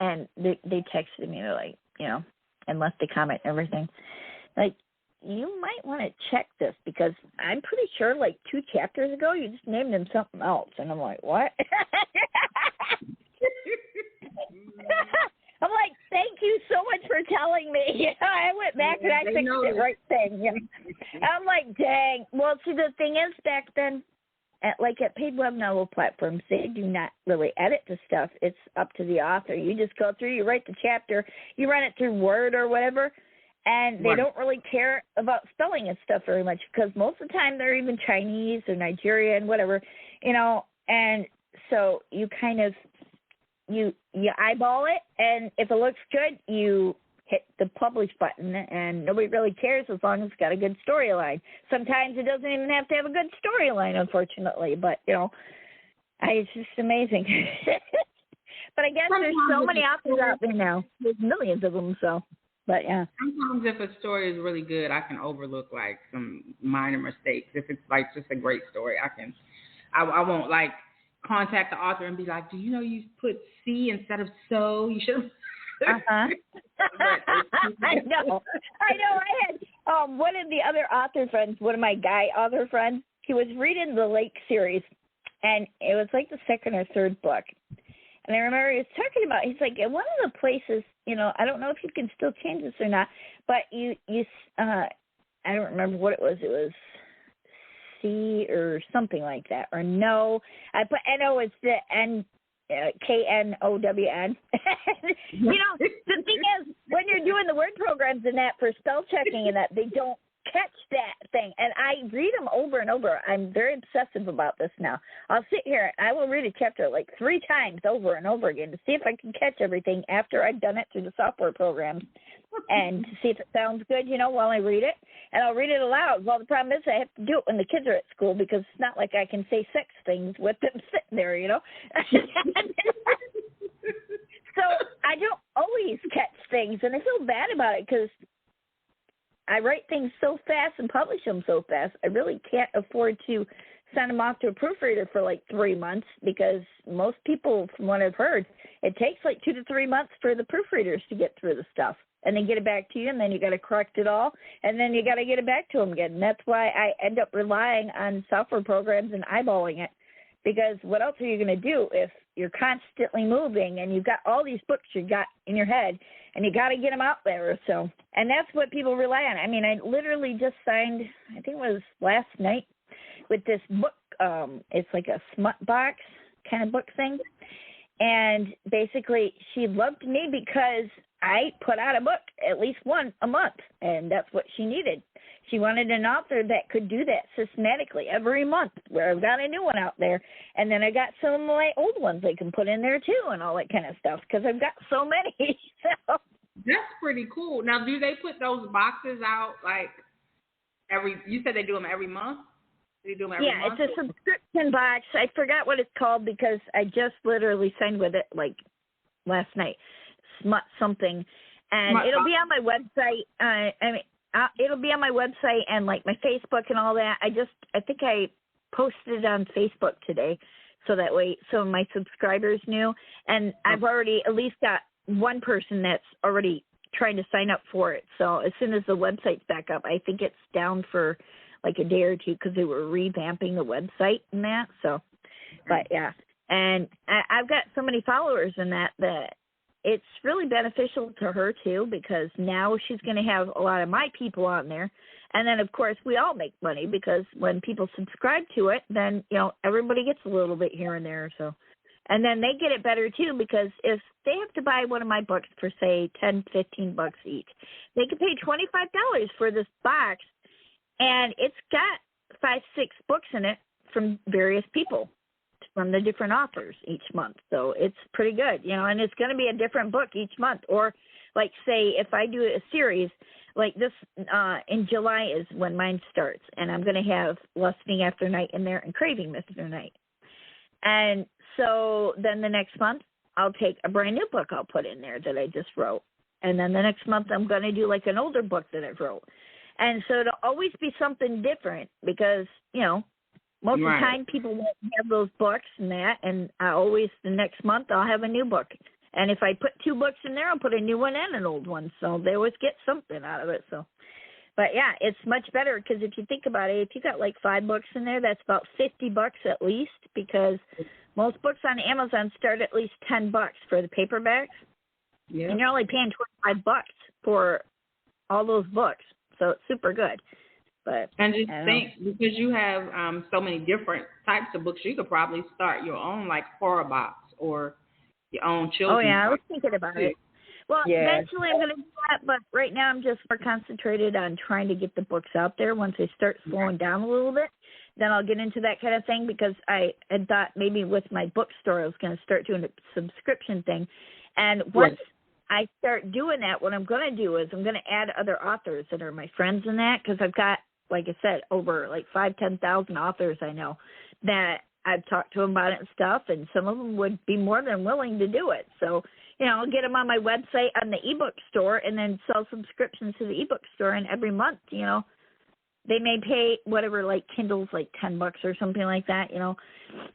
and they texted me, like, and left a comment and everything. Like, you might want to check this, because I'm pretty sure like 2 chapters ago you just named him something else. And I'm like, what? I'm like, thank you so much for telling me. I went back and I fixed it right then. I'm like, dang. Well, see, the thing is, back then, at paid web novel platforms, they do not really edit the stuff. It's up to the author. You just go through, you write the chapter, you run it through Word or whatever, and they don't really care about spelling and stuff very much, because most of the time they're even Chinese or Nigerian, whatever, and so you kind of, you eyeball it, and if it looks good, you hit the publish button, and nobody really cares as long as it's got a good storyline. Sometimes it doesn't even have to have a good storyline, unfortunately, but, it's just amazing. But I guess there's so many authors out there now. There's millions of them, so, but yeah. Sometimes if a story is really good, I can overlook, like, some minor mistakes. If it's, like, just a great story, I won't, like, contact the author and be like, do you know you put C instead of so? You should. I know. I had one of the other author friends, one of my guy author friends, he was reading the Lake series, and it was like the second or third book. And I remember he was talking about, he's like, in one of the places, I don't know if you can still change this or not, but I don't remember what it was. It was C or something like that, or no. I put N-O, it's the N. Known. The thing is, when you're doing the word programs and that for spell checking and that, they don't catch that thing. And I read them over and over. I'm very obsessive about this now. I'll sit here and I will read a chapter like 3 times over and over again to see if I can catch everything after I've done it through the software programs, and to see if it sounds good, while I read it. And I'll read it aloud. Well, the problem is I have to do it when the kids are at school, because it's not like I can say sex things with them sitting there, So I don't always catch things, and I feel bad about it, because I write things so fast and publish them so fast. I really can't afford to send them off to a proofreader for like 3 months, because most people, from what I've heard, it takes like 2 to 3 months for the proofreaders to get through the stuff. And then get it back to you, and then you got to correct it all, and then you got to get it back to them again. And that's why I end up relying on software programs and eyeballing it, because what else are you going to do if you're constantly moving and you've got all these books you got in your head, and you got to get them out there? So And that's what people rely on. I mean, I literally just signed, I think it was last night, with this book. It's like a smut box kind of book thing. And basically, she loved me because I put out a book, at least one a month, and that's what she needed. She wanted an author that could do that systematically every month, where I've got a new one out there, and then I got some of my old ones they can put in there too, and all that kind of stuff, because I've got so many. So. That's pretty cool. Now, do they put those boxes out like you said they do them every month? They do them every month? It's a subscription box. I forgot what it's called because I just literally signed with it like last night. Smut something. And Smut it'll box. be on my website. It'll be on my website and like my Facebook and all that. I think I posted it on Facebook today, so that way some of my subscribers knew. And I've already at least got one person that's already trying to sign up for it. So as soon as the website's back up, I think it's down for like a day or two because they were revamping the website and that. So, but yeah, and I've got so many followers in that it's really beneficial to her too, because now she's going to have a lot of my people on there. And then of course we all make money because when people subscribe to it, then, you know, everybody gets a little bit here and there. So, and then they get it better too, because if they have to buy one of my books for say $10, $15 each, they can pay $25 for this box. And it's got 5, 6 books in it from various people, from the different authors each month. So it's pretty good, you know, and it's going to be a different book each month. Or like say if I do a series like this in July is when mine starts, and I'm going to have Lusting After Night in there and Craving After Night. And so then the next month I'll take a brand new book I'll put in there that I just wrote. And then the next month I'm going to do like an older book that I've wrote. And so it'll always be something different because, you know, most of the time people won't have those books and that. And the next month I'll have a new book. And if I put 2 books in there, I'll put a new one and an old one. So they always get something out of it. So, but yeah, it's much better because if you think about it, if you got like 5 books in there, that's about $50 at least, because most books on Amazon start at least $10 for the paperbacks. Yeah. And you're only paying $25 for all those books. So it's super good. But and just think, because you have so many different types of books, you could probably start your own like horror box or your own children's. Oh yeah, I was thinking about it. Well, eventually I'm going to do that, but right now I'm just more concentrated on trying to get the books out there. Once they start slowing down a little bit, then I'll get into that kind of thing, because I had thought maybe with my bookstore I was going to start doing a subscription thing. And once I start doing that, what I'm going to do is I'm going to add other authors that are my friends in that, because I've got, like I said, over like 10,000 authors I know that I've talked to them about it and stuff, and some of them would be more than willing to do it. So, you know, I'll get them on my website on the ebook store and then sell subscriptions to the ebook store, and every month, you know, they may pay whatever, like Kindle's like $10 or something like that, you know,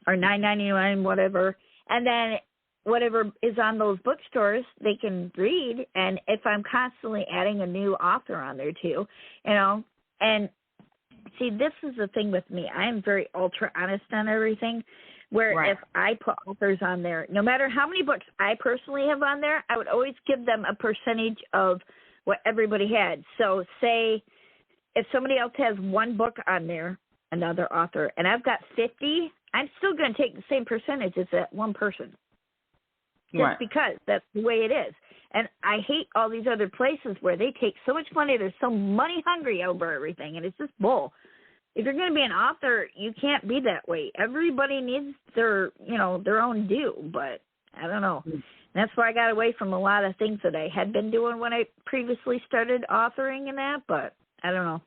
or $9.99, whatever. And then whatever is on those bookstores, they can read. And if I'm constantly adding a new author on there too, you know, and see, this is the thing with me. I am very ultra honest on everything, where if I put authors on there, no matter how many books I personally have on there, I would always give them a percentage of what everybody had. So say if somebody else has 1 book on there, another author, and I've got 50, I'm still going to take the same percentage as that one person. Just because that's the way it is. And I hate all these other places where they take so much money. They're so money hungry over everything, and it's just bull. If you're going to be an author, you can't be that way. Everybody needs their, you know, their own due, but I don't know. That's why I got away from a lot of things that I had been doing when I previously started authoring and that, but I don't know.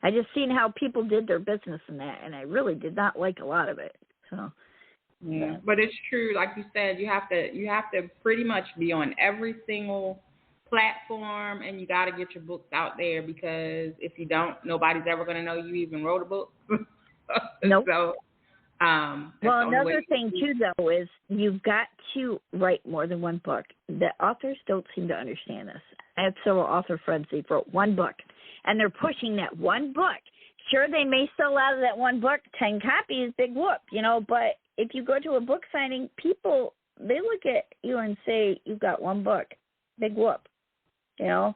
I just seen how people did their business in that, and I really did not like a lot of it. So. Yeah, but it's true. Like you said, you have to pretty much be on every single platform, and you got to get your books out there, because if you don't, nobody's ever going to know you even wrote a book. Nope. So, well, another thing too, though, is you've got to write more than 1 book. The authors don't seem to understand this. I have several author friends who wrote 1 book, and they're pushing that 1 book. Sure, they may sell out of that 1 book 10 copies, big whoop, you know, but if you go to a book signing, people, they look at you and say, you've got 1 book, big whoop, you know.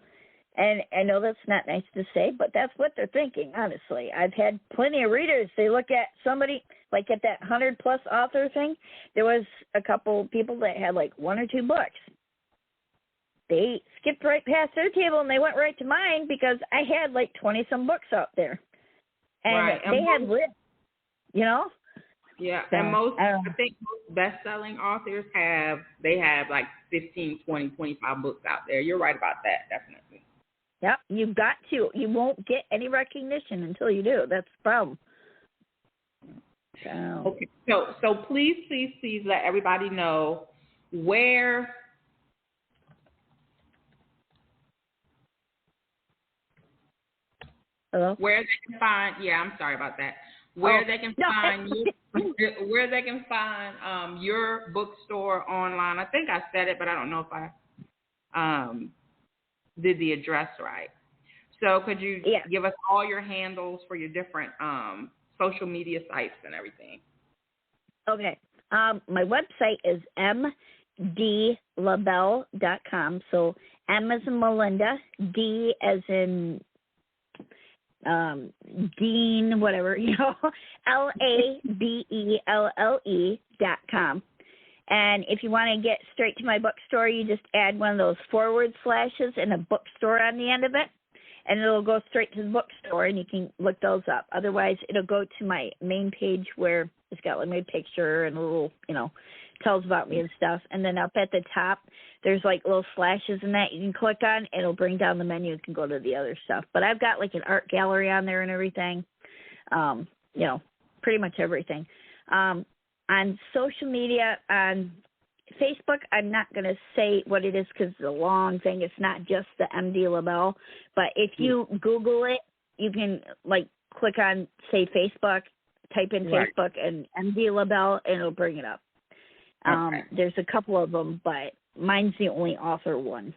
And I know that's not nice to say, but that's what they're thinking, honestly. I've had plenty of readers. They look at somebody, like at that 100-plus author thing, there was a couple people that had like 1 or 2 books. They skipped right past their table and they went right to mine because I had like 20-some books out there. And right. they had lists, you know? Yeah, so, and I think most best-selling authors have like 15, 20, 25 books out there. You're right about that, definitely. Yep, you've got to. You won't get any recognition until you do. That's the problem. So. Okay, so please let everybody know where Hello? Where they can find. Yeah, I'm sorry about that. Where they can find where they can find your bookstore online. I think I said it, but I don't know if I did the address right. So could you give us all your handles for your different social media sites and everything? Okay. My website is mdlabelle.com. So M as in Melinda, D as in Dean, whatever, LABELLE.com. And if you want to get straight to my bookstore, you just add one of those forward slashes and a bookstore on the end of it, and it'll go straight to the bookstore, and you can look those up. Otherwise, it'll go to my main page where it's got like my picture and a little, tells about me and stuff. And then up at the top, there's like little slashes in that you can click on. It'll bring down the menu and can go to the other stuff. But I've got like an art gallery on there and everything, pretty much everything. On social media, on Facebook, I'm not going to say what it is because it's a long thing. It's not just the M.D Labelle. But if you Google it, you can like click on, say, Facebook, type in Facebook and M.D Labelle, and it'll bring it up. There's a couple of them, but mine's the only author one.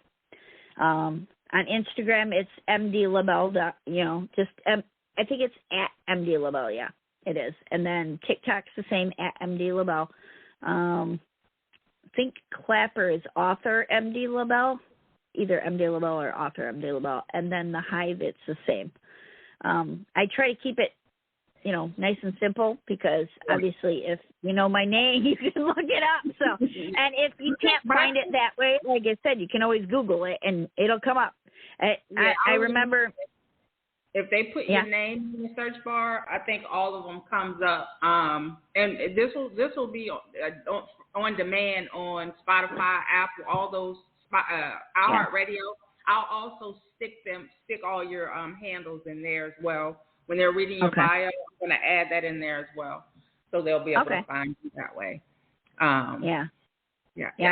On Instagram, it's M.D Labelle. I think it's at M.D Labelle, yeah, it is. And then TikTok's the same, at M.D Labelle. I think Clapper is author M.D Labelle, either M.D Labelle or author M.D Labelle. And then the Hive, it's the same. I try to keep it nice and simple because obviously if you know my name, you can look it up. So, and if you can't find it that way, like I said, you can always Google it and it'll come up. I remember if they put your name in the search bar, I think all of them comes up. And this will be on demand on Spotify, Apple, all those iHeartRadio. I'll also stick all your handles in there as well. When they're reading your bio, I'm going to add that in there as well, so they'll be able to find you that way. I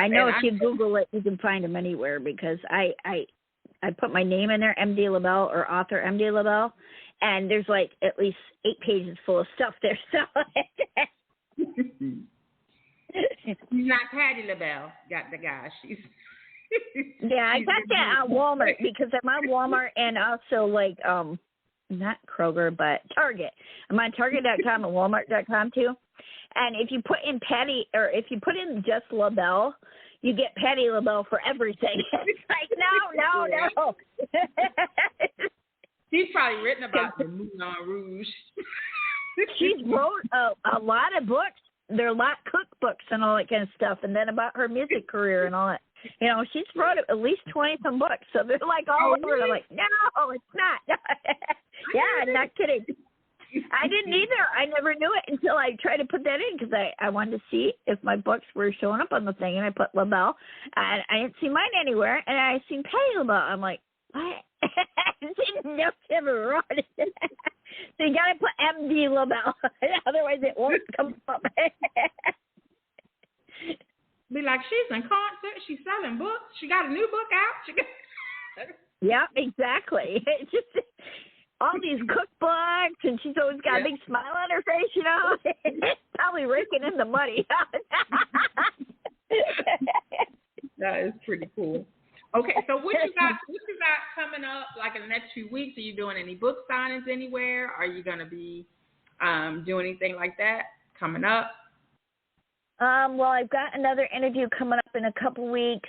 know if you Google it, you can find them anywhere because I put my name in there, M.D Labelle or author M.D Labelle, and there's like at least 8 pages full of stuff there. So she's not Patty Labelle, got the guy. She's I got that on Walmart because I'm on Walmart and also like not Kroger, but Target. I'm on Target.com and Walmart.com too. And if you put in Patty, or if you put in just Labelle, you get Patty Labelle for everything. It's like, no. She's probably written about the Moulin Rouge. She's wrote a lot of books. They're a lot cookbooks and all that kind of stuff. And then about her music career and all that. She's wrote at least 20-some books. So they're like all over. Really? I'm like, no, it's not. I'm not kidding. I didn't either. I never knew it until I tried to put that in because I wanted to see if my books were showing up on the thing. And I put Labelle. And I didn't see mine anywhere. And I seen Patty Labelle. I'm like, what? I didn't know she ever wrote it. So you got to put M.D Labelle. Otherwise it won't come up. Be like, she's in concert. She's selling books. She got a new book out. Yeah, exactly. It's just all these cookbooks, and she's always got a big smile on her face, Probably raking in the money. That is pretty cool. Okay, so what you got coming up, like in the next few weeks? Are you doing any book signings anywhere? Are you going to be doing anything like that coming up? Well, I've got another interview coming up in a couple weeks.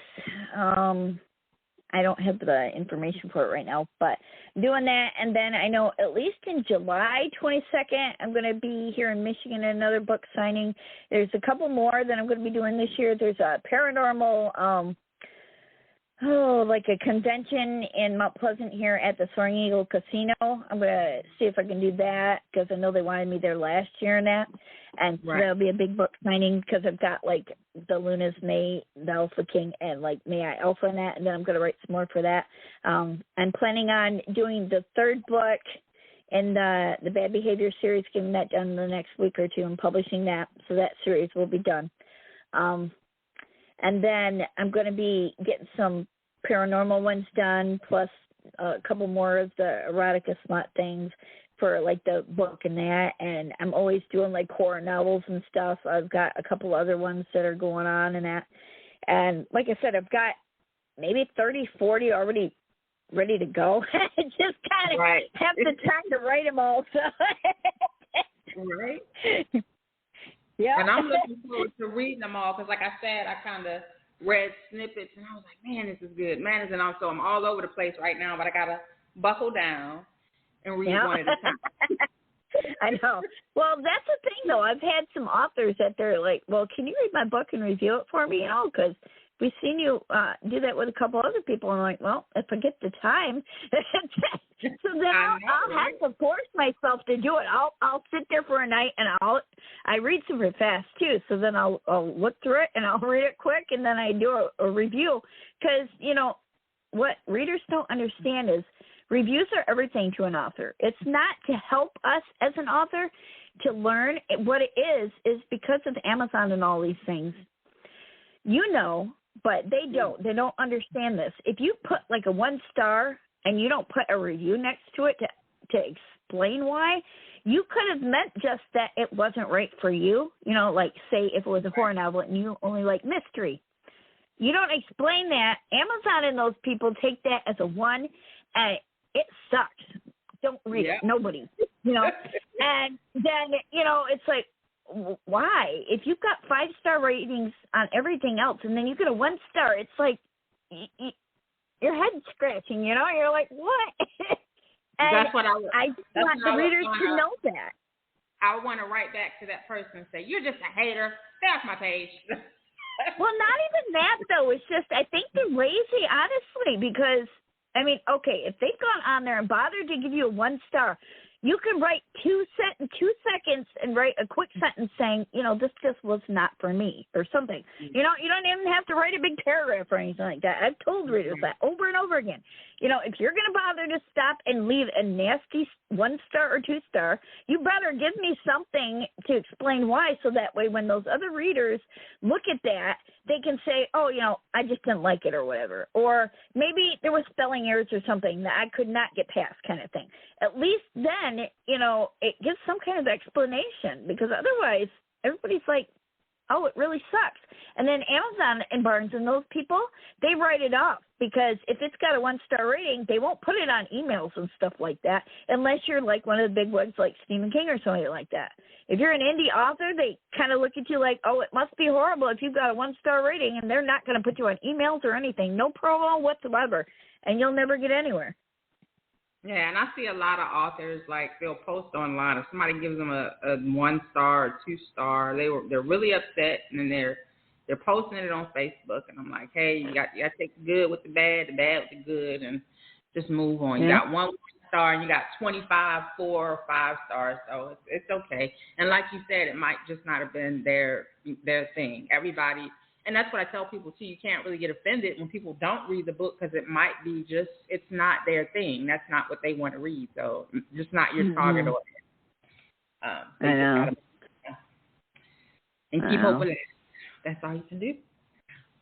I don't have the information for it right now, but doing that. And then I know at least in July 22nd, I'm going to be here in Michigan at another book signing. There's a couple more that I'm going to be doing this year. There's a paranormal, like a convention in Mount Pleasant here at the Soaring Eagle Casino. I'm going to see if I can do that because I know they wanted me there last year and that. And so that'll be a big book signing because I've got like the Luna's May, the Alpha King, and like May I Alpha and that. And then I'm going to write some more for that. I'm planning on doing the third book in the Bad Behavior series, getting that done in the next week or two and publishing that. So that series will be done. And then I'm going to be getting some paranormal ones done, plus a couple more of the erotica smut things for like the book and that. And I'm always doing like horror novels and stuff. I've got a couple other ones that are going on and that. And like I said, I've got maybe 30, 40 already ready to go. I just kind of have the time to write them all. So. Right. Yeah. And I'm looking forward to reading them all because, like I said, I kind of read snippets and I was like, man, this is good. Man, and also I'm all over the place right now, but I got to buckle down and read one at a time. I know. Well, that's the thing, though. I've had some authors that they're like, well, can you read my book and review it for me? You know, because we've seen you do that with a couple other people. And I'm like, well, if I get the time, so then I'll have to force myself to do it. I'll sit there for a night and I read super fast too. So then I'll look through it and I'll read it quick and then I do a review. Because, you know, what readers don't understand is reviews are everything to an author. It's not to help us as an author to learn. What it is because of Amazon and all these things. You know, but they don't. They don't understand this. If you put like a 1-star and you don't put a review next to it to explain why, you could have meant just that it wasn't right for you. You know, like say if it was a horror novel and you only like mystery. You don't explain that. Amazon and those people take that as a 1, and it sucks. Don't read it. Nobody. You know, and then, you know, it's like, why? If you've got 5-star ratings on everything else and then you get a 1-star, it's like your head scratching, you know? You're like, what? And that's what I want the readers to know that. I want to write back to that person and say, you're just a hater. Stay off my page. Well, not even that, though. It's just I think they're lazy, honestly, because, I mean, okay, if they've gone on there and bothered to give you a 1-star, you can write 2 seconds and write a quick sentence saying, you know, this just was not for me or something. You know, you don't even have to write a big paragraph or anything like that. I've told readers that over and over again. You know, if you're going to bother to stop and leave a nasty 1-star or 2-star, you better give me something to explain why, so that way when those other readers look at that, they can say, oh, you know, I just didn't like it or whatever. Or maybe there was spelling errors or something that I could not get past kind of thing. At least then, you know, it gives some kind of explanation, because otherwise everybody's like, oh, it really sucks. And then Amazon and Barnes and those people, they write it off, because if it's got a 1-star rating, they won't put it on emails and stuff like that unless you're like one of the big ones like Stephen King or something like that. If you're an indie author, they kind of look at you like, oh, it must be horrible if you've got a 1-star rating, and they're not going to put you on emails or anything. No promo whatsoever, and you'll never get anywhere. Yeah, and I see a lot of authors, like, they'll post online. If somebody gives them a 1-star or 2-star, they're really upset, and then they're posting it on Facebook. And I'm like, hey, you got to take the good with the bad with the good, and just move on. You got 1 star, and you got 25 4 or 5 stars, so it's okay. And like you said, it might just not have been their thing. Everybody. And that's what I tell people, too. You can't really get offended when people don't read the book, because it might be just, it's not their thing. That's not what they want to read. So just not your target audience. I know. And keep up with it. That's all you can do.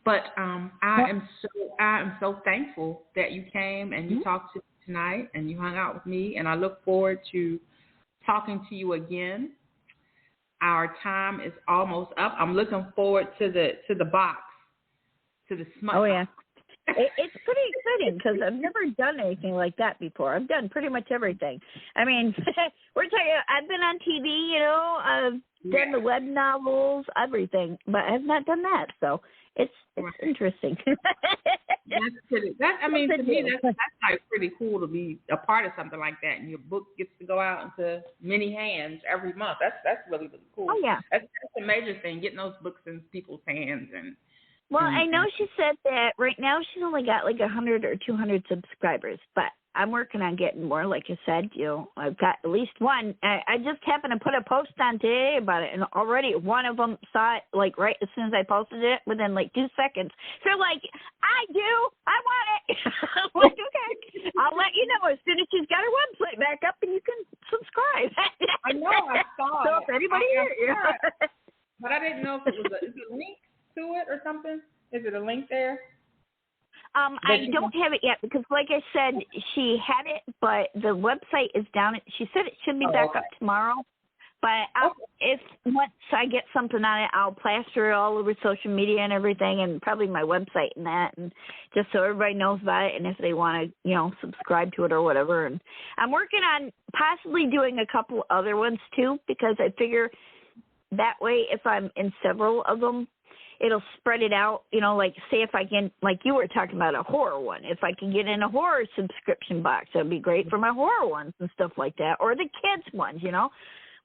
But I am so thankful that you came and you talked to me tonight and you hung out with me. And I look forward to talking to you again. Our time is almost up. I'm looking forward to the box, to the smut. Oh, yeah. It's pretty exciting, because I've never done anything like that before. I've done pretty much everything. I mean, we're talking, I've been on TV, you know, done the web novels, everything, but I have not done that. So it's interesting. That's pretty. I mean, to me, that's like pretty cool to be a part of something like that, and your book gets to go out into many hands every month. That's really cool. Oh yeah, that's a major thing, getting those books in people's hands. Well, I know she said that right now she's only got like 100 or 200 subscribers, but I'm working on getting more. Like I said, I've got at least one. I just happened to put a post on today about it, and already one of them saw it like right as soon as I posted it, within like 2 seconds. So like, I want it. I'm like, okay, I'll let you know as soon as she's got her website back up, and you can subscribe. I know, I saw it. So if anybody here, but I didn't know if it was is it a link to it or something. Is it a link there? I don't have it yet because, like I said, she had it, but the website is down. She said it should be back up tomorrow. But if once I get something on it, I'll plaster it all over social media and everything, and probably my website and that, and just so everybody knows about it, and if they want to, subscribe to it or whatever. And I'm working on possibly doing a couple other ones too, because I figure that way, if I'm in several of them, it'll spread it out, like say if I can, like you were talking about a horror one, if I can get in a horror subscription box, that'd be great for my horror ones and stuff like that, or the kids ones,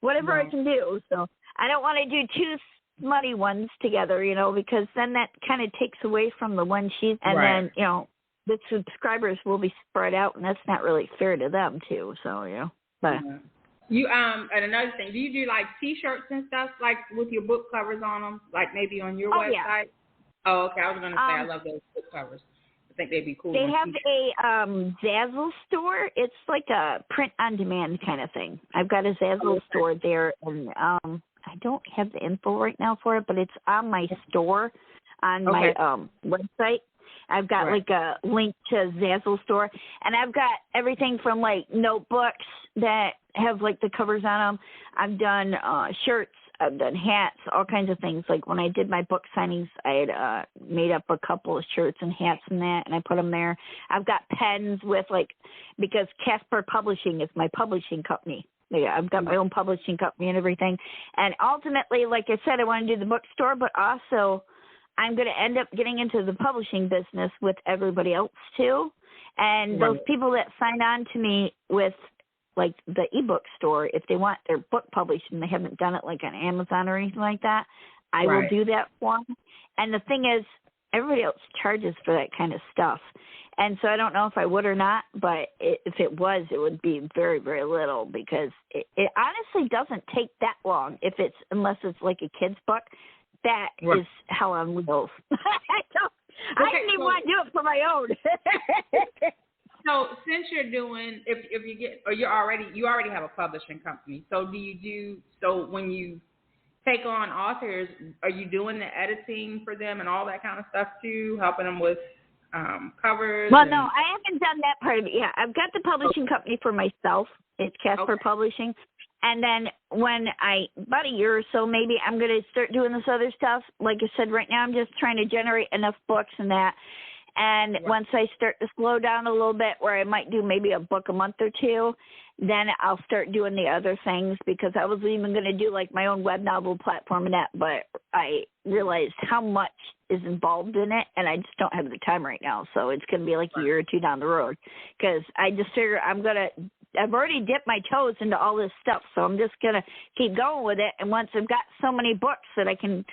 whatever I can do. So I don't want to do two smutty ones together, because then that kind of takes away from the one sheet, and then, the subscribers will be spread out, and that's not really fair to them too. So, but. Yeah. You and another thing, do you do like T-shirts and stuff like with your book covers on them, like maybe on your website? Yeah. Oh, okay. I was gonna say I love those book covers. I think they'd be cool. They have a Zazzle store. It's like a print-on-demand kind of thing. I've got a Zazzle store there, and I don't have the info right now for it, but it's on my store on my website. I've got like a link to Zazzle store, and I've got everything from like notebooks that have like the covers on them. I've done shirts, I've done hats, all kinds of things. Like when I did my book signings, I had made up a couple of shirts and hats and that, and I put them there. I've got pens with because Casper Publishing is my publishing company. Yeah, I've got my own publishing company and everything. And ultimately, like I said, I want to do the bookstore, but also I'm going to end up getting into the publishing business with everybody else too. And those people that sign on to me with like the ebook store, if they want their book published and they haven't done it like on Amazon or anything like that, I will do that for them. And the thing is, everybody else charges for that kind of stuff. And so I don't know if I would or not, but if it was, it would be very, very little, because it honestly doesn't take that long unless it's like a kid's book. That is hell on wheels. I didn't even want to do it for my own. So since you're doing, if you get, or you already have a publishing company. So so when you take on authors, are you doing the editing for them and all that kind of stuff too, helping them with covers? Well, no, I haven't done that part of it. Yeah, I've got the publishing company for myself. It's Casper Publishing. And then about a year or so, maybe I'm going to start doing this other stuff. Like I said, right now I'm just trying to generate enough books and that. And once I start to slow down a little bit, where I might do maybe a book a month or two, then I'll start doing the other things, because I was even going to do like my own web novel platform and that, but I realized how much is involved in it, and I just don't have the time right now. So it's going to be like a year or two down the road, because I just figure I've already dipped my toes into all this stuff, so I'm just going to keep going with it. And once I've got so many books that I can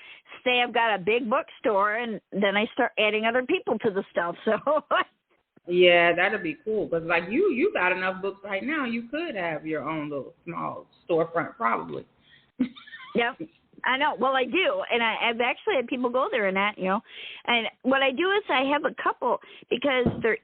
say I've got a big bookstore, and then I start adding other people to the stuff. So yeah, that'd be cool, because like you got enough books right now, you could have your own little small storefront probably. Yeah, I know. Well, I do, and I've actually had people go there and that, And what I do is I have a couple, because they're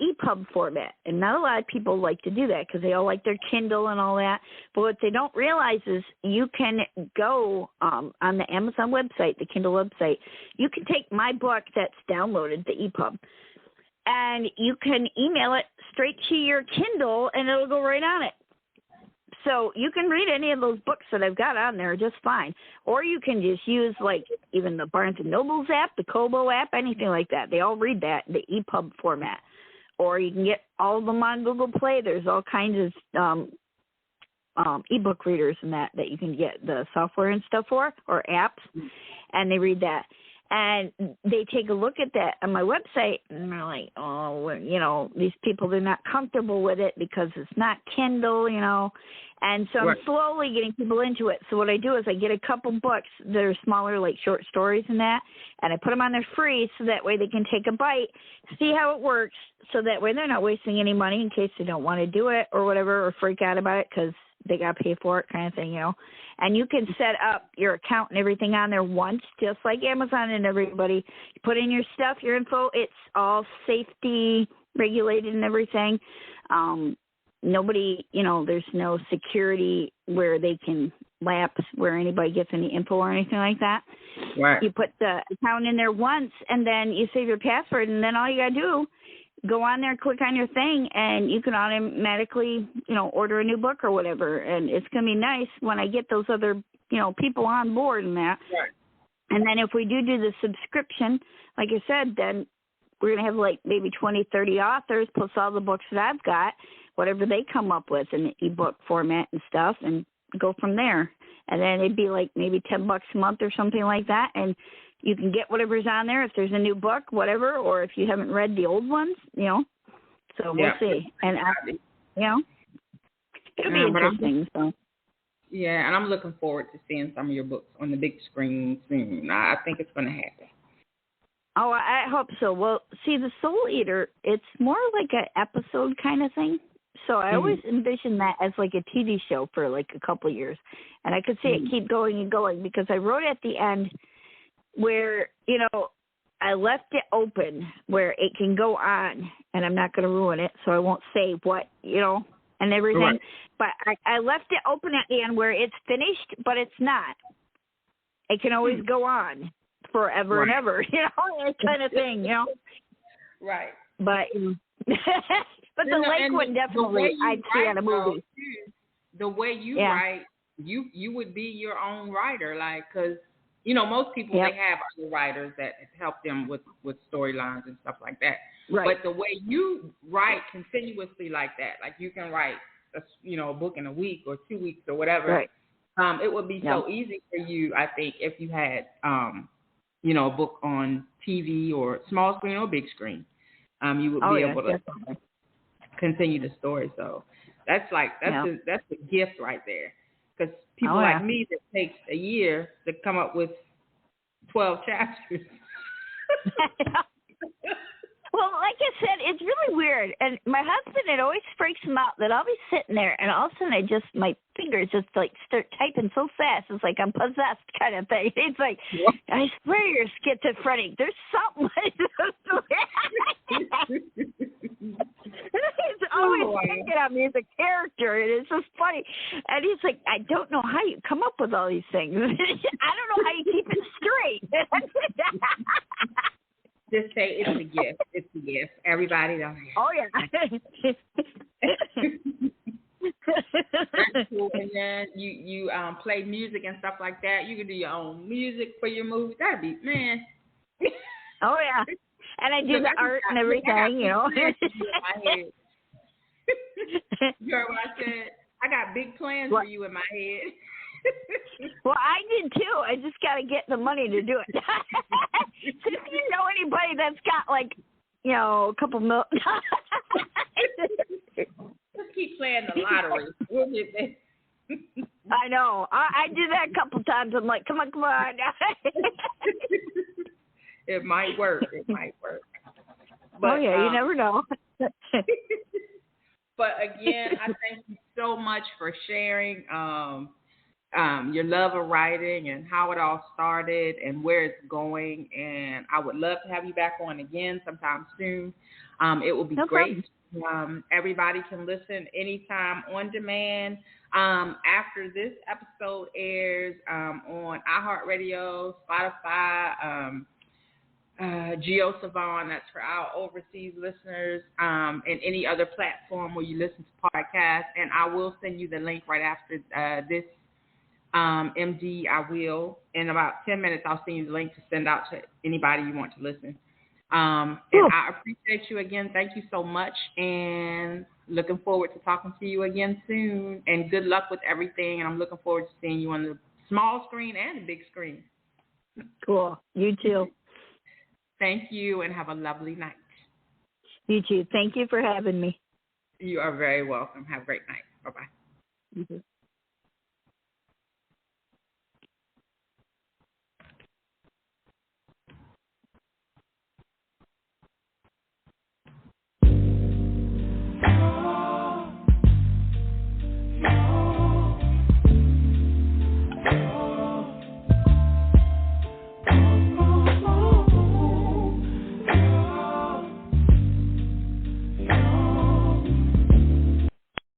EPUB format, and not a lot of people like to do that because they all like their Kindle and all that. But what they don't realize is you can go on the Amazon website, the Kindle website. You can take my book that's downloaded, the EPUB, and you can email it straight to your Kindle, and it'll go right on it. So you can read any of those books that I've got on there just fine. Or you can just use like even the Barnes & Noble's app, the Kobo app, anything like that. They all read that, the EPUB format. Or you can get all of them on Google Play. There's all kinds of ebook readers and that you can get the software and stuff for, or apps, and they read that. And they take a look at that on my website, and they're like, oh, you know, these people, they're not comfortable with it because it's not Kindle, you know. And so I'm slowly getting people into it. So what I do is I get a couple books that are smaller, like short stories and that, and I put them on there free so that way they can take a bite, see how it works, so that way they're not wasting any money in case they don't want to do it or whatever, or freak out about it because they got to pay for it kind of thing, you know. And you can set up your account and everything on there once, just like Amazon and everybody. You put in your stuff, your info. It's all safety regulated and everything. Nobody, you know, there's no security where they can lapse, where anybody gets any info or anything like that. Right. You put the account in there once, and then you save your password, and then all you got to do, go on there, click on your thing, and you can automatically, you know, order a new book or whatever. And it's going to be nice when I get those other, you know, people on board and that. Right. And then if we do the subscription, like I said, then we're going to have like maybe 20, 30 authors plus all the books that I've got, whatever they come up with in the ebook format and stuff, and go from there. And then it'd be like maybe $10 a month or something like that. And you can get whatever's on there if there's a new book, whatever, or if you haven't read the old ones, you know. So we'll see. And, you know, it'll be interesting. So. Yeah, and I'm looking forward to seeing some of your books on the big screen soon. I think it's going to happen. Oh, I hope so. Well, see, The Soul Eater, it's more like an episode kind of thing. So I always envisioned that as like a TV show for like a couple of years. And I could see it keep going and going because I wrote at the end where, you know, I left it open where it can go on, and I'm not going to ruin it, so I won't say what, you know, and everything. Right. But I left it open at the end where it's finished, but it's not. It can always go on forever and ever, you know, that kind of thing, you know. Right. But but the lake one definitely I'd see on a movie. The way you write, you would be your own writer, like, because, you know, most people, they have other writers that help them with storylines and stuff like that. Right. But the way you write continuously like that, like you can write, a book in a week or 2 weeks or whatever, right. It would be so easy for you, I think, if you had, a book on TV or small screen or big screen. You would be able to continue the story. So that's a gift right there. Because people like me, that takes a year to come up with 12 chapters. Well, like I said, it's really weird. And my husband, it always freaks him out that I'll be sitting there and all of a sudden my fingers just like start typing so fast. It's like I'm possessed kind of thing. It's like, I swear you're schizophrenic. There's something. He's always picking on me as a character, and it's just funny. And he's like, I don't know how you come up with all these things. I don't know how you keep it straight. Just say it's a gift. It's a gift. Everybody knows. Oh, yeah. That's cool. And then you play music and stuff like that. You can do your own music for your movie. That'd be, man. Oh, yeah. And I do the art and everything, you know. You heard what I said? I got big plans for you in my head. Well, I did too. I just got to get the money to do it. So if you know anybody that's got a couple million. Just keep playing the lottery. We'll get there. I know. I did that a couple times. I'm like, come on. It might work. But, you never know. But again, I thank you so much for sharing your love of writing and how it all started and where it's going. And I would love to have you back on again sometime soon. It will be great. Everybody can listen anytime on demand. After this episode airs on iHeartRadio, Spotify, GeoSavon, that's for our overseas listeners, and any other platform where you listen to podcasts. And I will send you the link right after this. MD, I will. In about 10 minutes, I'll send you the link to send out to anybody you want to listen. And I appreciate you again. Thank you so much. And looking forward to talking to you again soon. And good luck with everything. And I'm looking forward to seeing you on the small screen and the big screen. Cool. You too. Thank you, and have a lovely night. You too. Thank you for having me. You are very welcome. Have a great night. Bye-bye. You too.